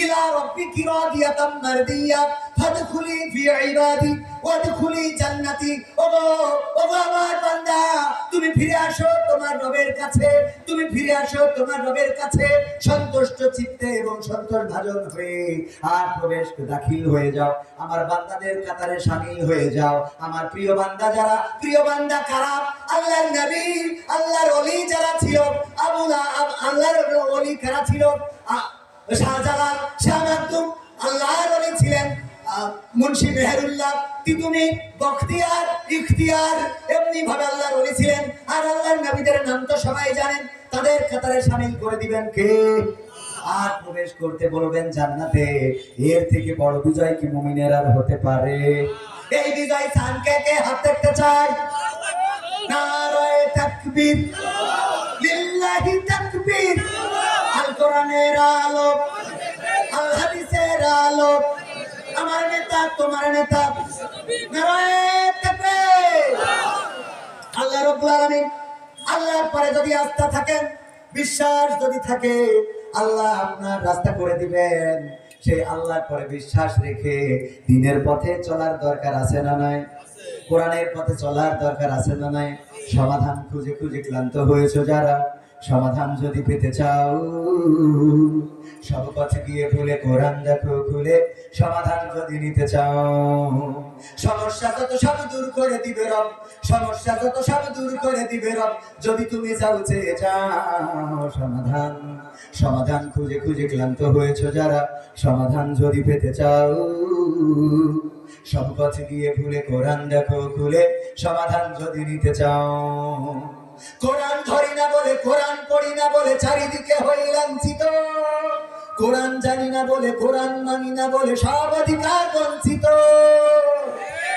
A: ইলা রাব্বিকি রাদিয়াতাম মারদিয়া ফাদখুলি ফি ইবাদি ওয়াদখুলি জান্নাতি। ওগো আমার বান্দা, তুমি ফিরে আসো তোমার রবের কাছে, তুমি ফিরে আসো তোমার রবের কাছে সন্তুষ্ট চিত্তে এবং সন্তোষ ভাজন হয়ে, আর প্রবেশ দাখিল হয়ে যাও, আমার বান্দাদের কাতারে শামিল হয়ে যাও। আমার প্রিয় বান্দা যারা, প্রিয় বান্দা কারা? আল্লাহর নবী, আল্লাহর ওলি যারা ছিল, আল্লাহর ওলি কারা ছিল? শাহজালাল, শাহ মাকদুম আল্লাহর ওলি ছিলেন। মুন্সি মেহেরুল্লাহ, তিতুমি, বখতিয়ার, ইখতিয়ার এমনি ভাবে আল্লাহর ওলি ছিলেন। আর আল্লাহর নবীদের নাম তো সবাই জানেন, তাদের কাতারে শামিল করে দিবেন কে? আর প্রবেশ করতে বলবেন জান্নাতে। এর থেকে বড় বিজয় কি মুমিনের আর হতে পারে? এই বিজয় চান কে? কে হাত দেখতে চায়? নারায়ে তাকবীর, লিল্লাহি তাকবীর। আল কোরআনের আলো, আল হাদিসের আলো, আমার নেতা তোমার নেতা, নারায়ে তাকবীর। আল্লাহ রাব্বুল আলামিন, আল্লাহর পরে যদি আস্থা থাকে, বিশ্বাস যদি থাকে, আল্লাহ আপনার রাস্তা করে দিবেন। সেই আল্লাহর পরে বিশ্বাস রেখে দ্বীনের পথে চলার দরকার আছে না নাই? কোরআনের পথে চলার দরকার আছে না নাই? সমাধান খুঁজে খুঁজে ক্লান্ত হয়েছে যারা, সমাধান যদি পেতে চাও, সব পথে গিয়ে ভুলে কোরআন দেখো খুলে, সমাধান যদি নিতে চাও। সমস্যা যত সব দূর করে দিবে রব, সমস্যা যত সব দূর করে দিবে রব, যদি তুমি যাও চেয়ে যাও সমাধান। সমাধান খুঁজে খুঁজে ক্লান্ত হয়েছে যারা, সমাধান যদি পেতে চাও, সব পথে গিয়ে ভুলে কোরআন দেখো খুলে, সমাধান যদি নিতে চাও। কোরআন ধরি না বলে, কোরআন পড়ি না বলে চারিদিকে হই লাঞ্ছিত, কোরআন জানি না বলে, কোরআন মানি না বলে সব অধিকার বঞ্চিত।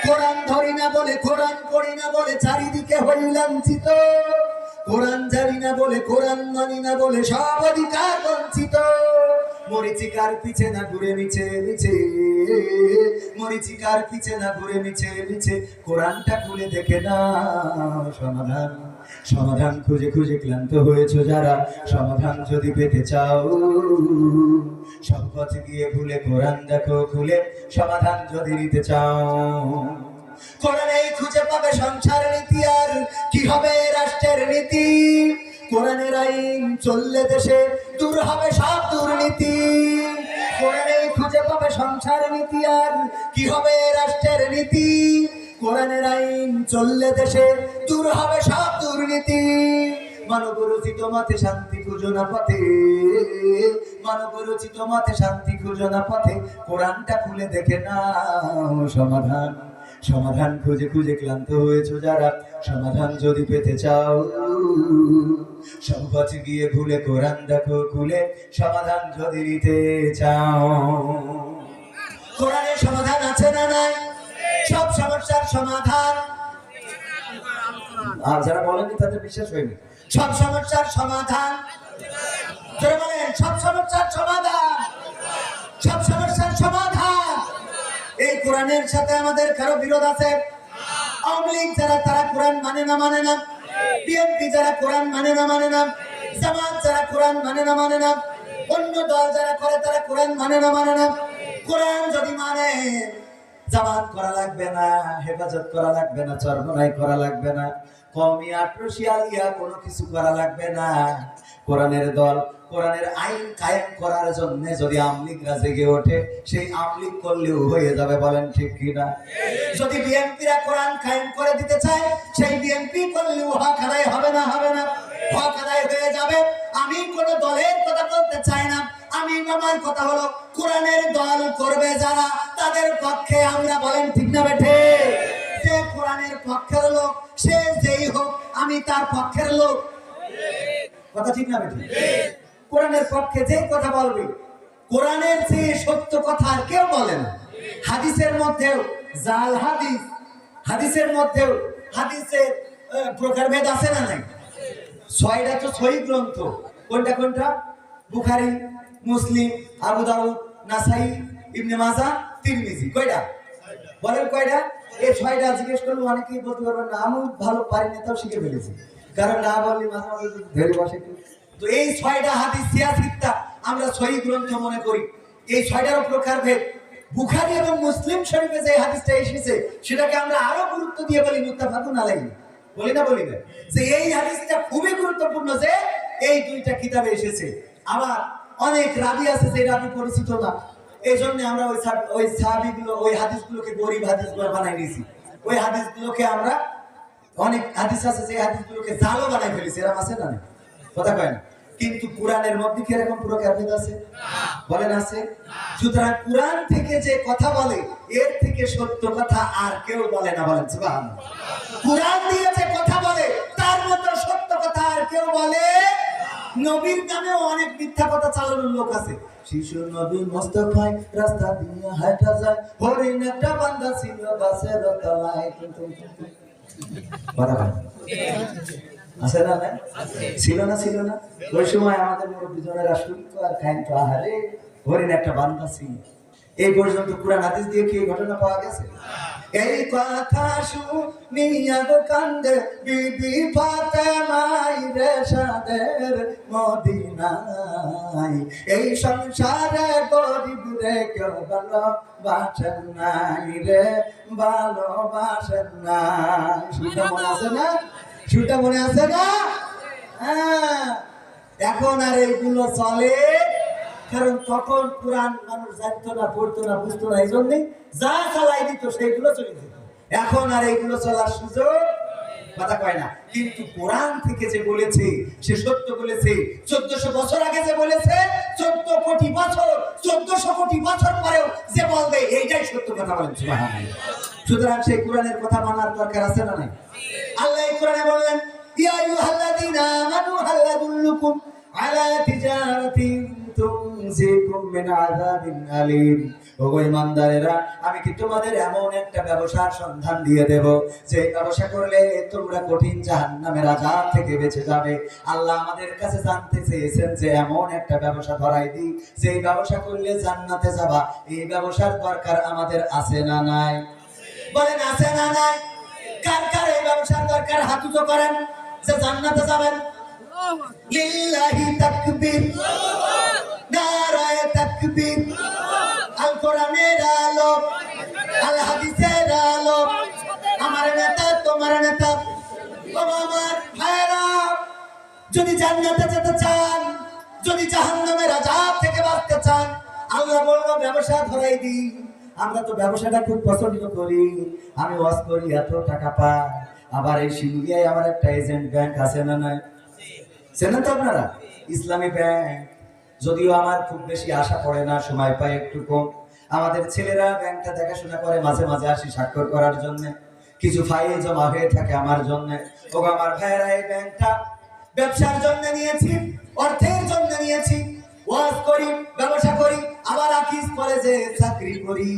A: কোরআন ধরি না বলে, কোরআন পড়ি না বলে চারিদিকে হই লাঞ্ছিত, কোরআন জানি না বলে, কোরআন মানি না বলে সব অধিকার বঞ্চিত। মরিচিকার পিছে না ঘুরে মিছে মিছে, মরিচিকার পিছে না ঘুরে মিছে মিছে, কোরআনটা খুলে দেখে না সমাধান। সমাধান খুঁজে খুঁজে ক্লান্ত হয়েছে যারা, সমাধান যদি পেতে চাও, সব পথে গিয়ে ভুলে কোরআন দেখো খুলে, সমাধান যদি নিতে চাও। কোরআনেই খুঁজে পাবে সংসার নীতি, আর কি হবে রাষ্ট্রের নীতি। কোরআনের আইন চললে দেশে দূর হবে সব দুর্নীতি। কোরআনেই খুঁজে পাবে সংসার নীতি, আর কি হবে রাষ্ট্রের নীতি। কোরআনের আইন চললে দেশে দূর হবে সব দুর্নীতি। মানব রচিত মতে শান্তি খুঁজো না পথে, মানব রচিত মতে শান্তি খুঁজো না পথে, কোরআনটা খুলে দেখে না সমাধান। সমাধান খুঁজে খুঁজে ক্লান্ত হয়েছে যারা, সমাধান যদি পেতে চাও, সব পথে গিয়ে ভুলে কোরআন দেখো খুলে, সমাধান যদি নিতে চাও। কোরআনের সমাধান আছে না নাই? সব সমস্যার সমাধান। আর যারা বলেননি তাদের বিশ্বাস হয়নি। সব সমস্যার সমাধান, যারা বলেন সব সমস্যার সমাধান, সব সমস্যার সমাধান। এই কোরআনের সাথে আমাদের কারো বিরোধ আছে? আওয়ামী লীগ যারা, তারা কোরআন মানে না, মানে না। বিএনপি যারা কোরআন মানে না, মানে না। জামাত যারা কোরআন মানে না, মানে না। অন্য দল যারা করে তারা কোরআন মানে না, মানে না। কোরআন যদি মানে, জামাত করা লাগবে না, হেফাজত করা লাগবে না, চরমনাই করা লাগবে না, কওমি আট্রসিয়ালিয়া কোনো কিছু করা লাগবে না। কোরআনের দল, কোরআনের আইন কায়েম করার জন্য যদি আমলিগরা জেগে ওঠে, সেই আমলিগ করলেও হয়ে যাবে। বলেন ঠিক কিনা? যদি বিএনপিরা কোরআন কায়েম করে দিতে চায়, সেই বিএনপি করলেও হক আদায় হবে না, হবে না? হক আদায় হয়ে যাবে। আমি কোন দলের কথা বলতে চাই না, আমি আমার কথা হলো কোরআনের দল করবে যারা, তাদের পক্ষে আমরা। বলেন ঠিক না বেঠে? যে কোরআনের পক্ষের লোক, সে যেই হোক, আমি তার পক্ষের লোক। কথা ঠিক না বেঠে? কোরআনের পক্ষে যেই কথা বলবে, কোরআনের যে সত্য কথা আর কেউ বলে না। হাদিসের মধ্যেও জাল হাদিস, হাদিসের মধ্যেও হাদিসের প্রকারভেদ আছে না নাই? 6টা তো সহিহ গ্রন্থ। কোনটা কোনটা? বুখারী, মুসলিম, আবু দাউদ, নাসাই, ইবনে মাজাহ, তিরমিজি। কয়টা বলেন? কয়টা? এই 6টা জিজ্ঞেস করলে অনেকেই বলতে পারবেন না, আমি ভালো পারি না, তাও শিখে ফেলেছি। কারণ না বললে মাঝে মাঝে ধরে বসে। তো এই 6টা হাদিস সিয়াসিত্তা আমরা সহিহ গ্রন্থ মনে করি। এই 6টারও প্রকারভেদ। বুখারী এবং মুসলিম শরীফে যে হাদিসটা এসেছে সেটাকে আমরা আরো গুরুত্ব দিয়ে বলি মুত্তাফাকুন আলাইহি। বলি না? বলি না যে এই হাদিসটা খুবই গুরুত্বপূর্ণ যে এই 2টা কিতাবে এসেছে। আবার অনেক রাবি আছে যে রাবি পরিচিত না, এই জন্য আমরা ওই সাহাবীগুলো ওই হাদিসগুলোকে গরীব হাদিসগুলো বানাই নিয়েছি। ওই হাদিসগুলোকে আমরা, অনেক হাদিস আছে যে হাদিসগুলোকে জালও বানাই ফেলেছি। এরকম আছে না? কথা কয় না। কিন্তু কোরআনের মধ্যে কি এরকম প্রকারভেদ আছে? বলেন আছে? সুতরাং কোরআন থেকে যে কথা বলে এর থেকে সত্য কথা আর কেউ বলে না। বলেন সুবহানাল্লাহ। কোরআন দিয়ে যে কথা বলে তার মতো সত্য কথা আর কেউ বলে। নবীর নামেও অনেক মিথ্যা কথা চালানোর লোক আছে। শিশু নবী মোস্তফায় রাস্তা দিয়ে হাঁটা যায়, হরিণ একটা বান্দা ছিল গাছের তলায়। আছে না? ছিল না? ছিল না? ওই সময় আমাদের মুরব্বীজনেরা শুনতো আর খাইতো, আহারে হরিণ একটা বান্দা ছিল। এই পর্যন্ত কোরআন হাদিস দিয়ে কি ঘটনা পাওয়া গেছে? এই কথা শুনিয়া গো কান্দে বিবি ফাতেমাই রে সাদের মদিনায়। এই সংসারে গরিব রে কেউ ভালোবাসেন নাই রে, ভালোবাসেন নাই। শুনতে মনে আছে না? শুনতে মনে আছে না? হ্যাঁ, এখন আর এইগুলো চলে, কারণ তখন কোরআন মানুষ জানতো না, পড়তো না, বুঝতো না, এই জন্যই যা চালাই দিত সেইগুলো চলে যেত। এখন আর এইগুলো চলার সুযোগ কথা কয় না। কিন্তু কোরআন থেকে যে বলেছে সে সত্য বলেছে। 1400 বছর আগে যে বলেছে, 14 কোটি বছর, 1400 কোটি বছর পরেও যে বলবে এইটাই সত্য কথা। বলেন সুবহানাল্লাহ। সুতরাং সেই কোরআনের কথা মানার দরকার আছে না নাই? আল্লাহ এই কোরআনে বললেন, ইয়া আইয়ুহাল্লাযীনা আমানু হাল আদুল্লুকুম আলা তিজারাতিন তুনজিকুম মিন আযাবিন আলীম। ওগো ঈমানদারেরা, আমি কি তোমাদের এমন একটা ব্যবসার সন্ধান দিয়ে দেব যে ব্যবসা করলে তোমরা কঠিন জাহান্নামের আযাব থেকে বেঁচে যাবে। আল্লাহ আমাদের কাছে জানতে চেয়েছেন যে এমন একটা ব্যবসা ধরাই দিই যে ব্যবসা করলে জান্নাতে যাবা। এই ব্যবসার দরকার আমাদের আছে না নাই? বলেন আছে না নাই? কার কার এই ব্যবসার দরকার? হাত উঁচু করেন যে জান্নাতে যাবেন। লিল্লাহি তাকবীর, নারায়ে তাকবীর। আল কোরআনের আলো, আল হাদিসের আলো। আমার নেতা তোমার নেতা। বাবা আমার ভাইরা, যদি জান্নাতে যেতে চান, যদি জাহান্নামের আযাব থেকে বাঁচতে চান, আল্লাহ বলল ব্যবসা ধরাই দিই। আমরা তো ব্যবসাটা খুব পছন্দ করি। আমি ওয়াজ করি, এত টাকা পাই। আবার এই শিলিগুড়িয়ায় আমার একটা এজেন্ট ব্যাংক আছে না নাই? চেনেন তো আপনারা? ইসলামী ব্যাংক। যদিও আমার খুব বেশি আশা পড়ে না, সময় পাই একটু কম। আমাদের ছেলেরা ব্যাংকটা দেখাশোনা করে, মাঝে মাঝে আসি স্বাক্ষর করার জন্য। কিছু ফাইল জমা হয়ে থাকে আমার জন্য। ও আমার ভাইয়েরা, এই ব্যাংকটা ব্যবসার জন্য নিয়েছি, অর্থের জন্য নিয়েছি। ওয়াজ করি, ব্যবসা করি, আবার আকিজ কলেজে চাকরি করি,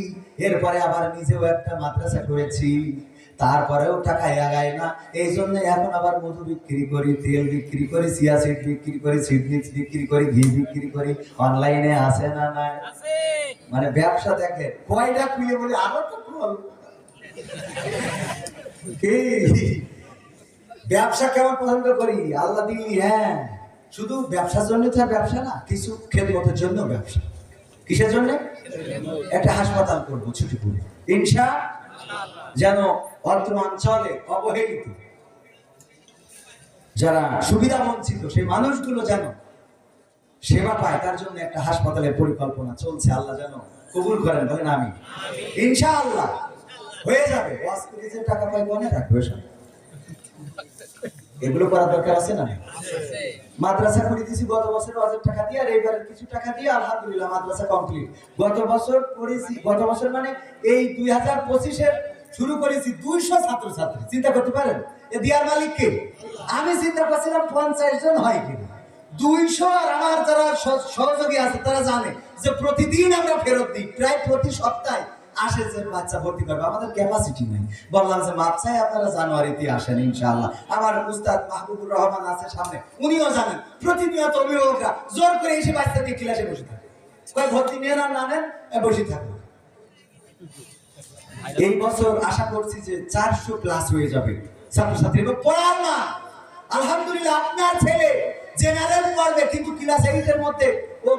A: এরপরে আবার নিজেও একটা মাদ্রাসা করেছি। তারপরেও টাকা আগায় না। এই জন্য এখন আবার মধু বিক্রি করি, তেল বিক্রি করি, চিয়া সিড বিক্রি করি, সিড মিক্স বিক্রি করি, ঘি বিক্রি করি। অনলাইনে আছে না নাই? মানে ব্যবসা দেখে কয়টা খুলে বলে আরো তো খোল। কি ব্যবসা কেমন পছন্দ করি? আল্লাহ দিলি। হ্যাঁ, শুধু ব্যবসার জন্য তো ব্যবসা না, কিছু খেদমতের জন্য ব্যবসা। কিসের জন্য? একটা হাসপাতাল করবো ছুটিপুরে, ইনশাআল্লাহ, যেন অত্র অঞ্চলে অবহেলিত যারা সুবিধা বঞ্চিত সেই মানুষগুলো যেন সেবা পায়, তার জন্য একটা হাসপাতালের পরিকল্পনা চলছে। আল্লাহ যেন কবুল করেন। বলেন আমিন। ইনশাআল্লাহ হয়ে যাবে। ওয়াজ করে যে টাকা পাই মনে রাখবে, এগুলো করার দরকার আছে না? মাদ্রাসা করে দিয়েছি গত বছর 1000 টাকা দিয়ে, আর এইবারের কিছু টাকা দিয়ে আলহামদুলিল্লাহ মাদ্রাসা কমপ্লিট। গত বছর করেছি, গত বছর মানে এই 2025-এর শুরু করেছি 200 ছাত্রছাত্রী। চিন্তা করতে পারেন এ দিয়ার মালিক কে? আমি চিন্তা করছিলাম 50 জন হয় কিনা, 200। আর আমার যারা সহযোগী আছে তারা জানে যে প্রতিদিন আমরা ফেরত দিই, প্রায় প্রতি সপ্তাহে আসে যে বাচ্চা ভর্তি করবে, আমাদের ক্যাপাসিটি নেই। বললাম যে মাপ চাই, আপনারা জানুয়ারিতে আসেন ইনশাআল্লাহ। আমার উস্তাদ মাহবুবুর রহমান আছে সামনে, উনিও জানেন প্রতিনিয়ত অভিভাবকরা জোর করে এসে বাচ্চাদের ক্লাসে বসে থাকে, কয় ভর্তি নেন আর না নেন বসে থাকবে। এই বছর আশা করছি যে 400 প্লাস হয়ে যাবে ছাত্রছাত্রী এবং পড়ার না। আলহামদুলিল্লাহ আপনার ছেলে জেনারেল পড়বে কিন্তু ক্লাস 8 এর মধ্যে ও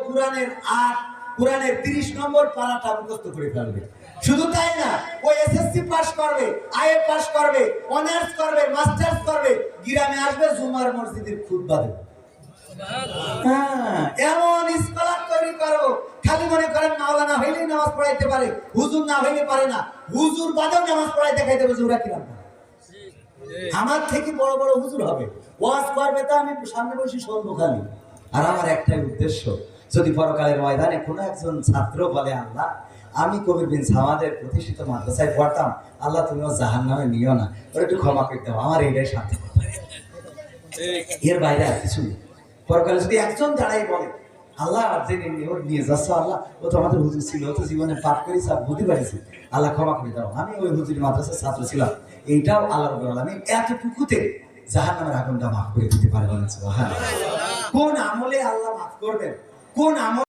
A: কোরআনের 30 নম্বর পারাটা মুখস্থ করে ফেলবে। শুধু তাই না, ও এসএসসি পাস করবে, আইএ পাস করবে, অনার্স করবে, মাস্টার্স করবে, গ্রামে আসবে জুমার মসজিদের খুতবা দেবে। এমন স্কলার তৈরি করবো, খালি মনে করেন মাওলানা হইলেই নামাজ পড়াইতে পারে, হুজুর না হইলে পারে না, হুজুর বাদেও নামাজ পড়াই দেখাই দেবে যে ওরা কিরাম। আমার থেকে বড় বড় হুজুর হবে, ওয়াজ করবে, তা আমি সামনে বসে শুনবো খালি। আর আমার একটাই উদ্দেশ্য, যদি পরকালের ময়দানে কোনো একজন ছাত্র বলে আল্লাহ আমি কবির বিন সামাদের প্রতিষ্ঠিত মাদ্রাসায় পড়তাম, আল্লাহ তুমিও জাহান্নামে নিও না, ওরা একটু ক্ষমা করে দাও, আমার এইটাই সার্থক। এর বাইরে আর কিছু নেই। পরকালে যদি একজন দাঁড়াই বলে আল্লাহ জেনে নিয়ে যাচ্ছ, আল্লাহ ও তো আমাদের হুজুর ছিল, ও তো জীবনে পাঠ করেছি আর বুঝতে পারিছি, আল্লাহ ক্ষমা করে দাও, আমি ওই হুজুরি মাদ্রাসার ছাত্র ছিলাম, এইটাও আল্লাহ রাব্বুল আলামিন এতটুকুতে জাহান্নামের আগুনটা মাফ করে দিতে পারবেন। কোন আমলে আল্লাহ মাফ করবেন, কোন আমল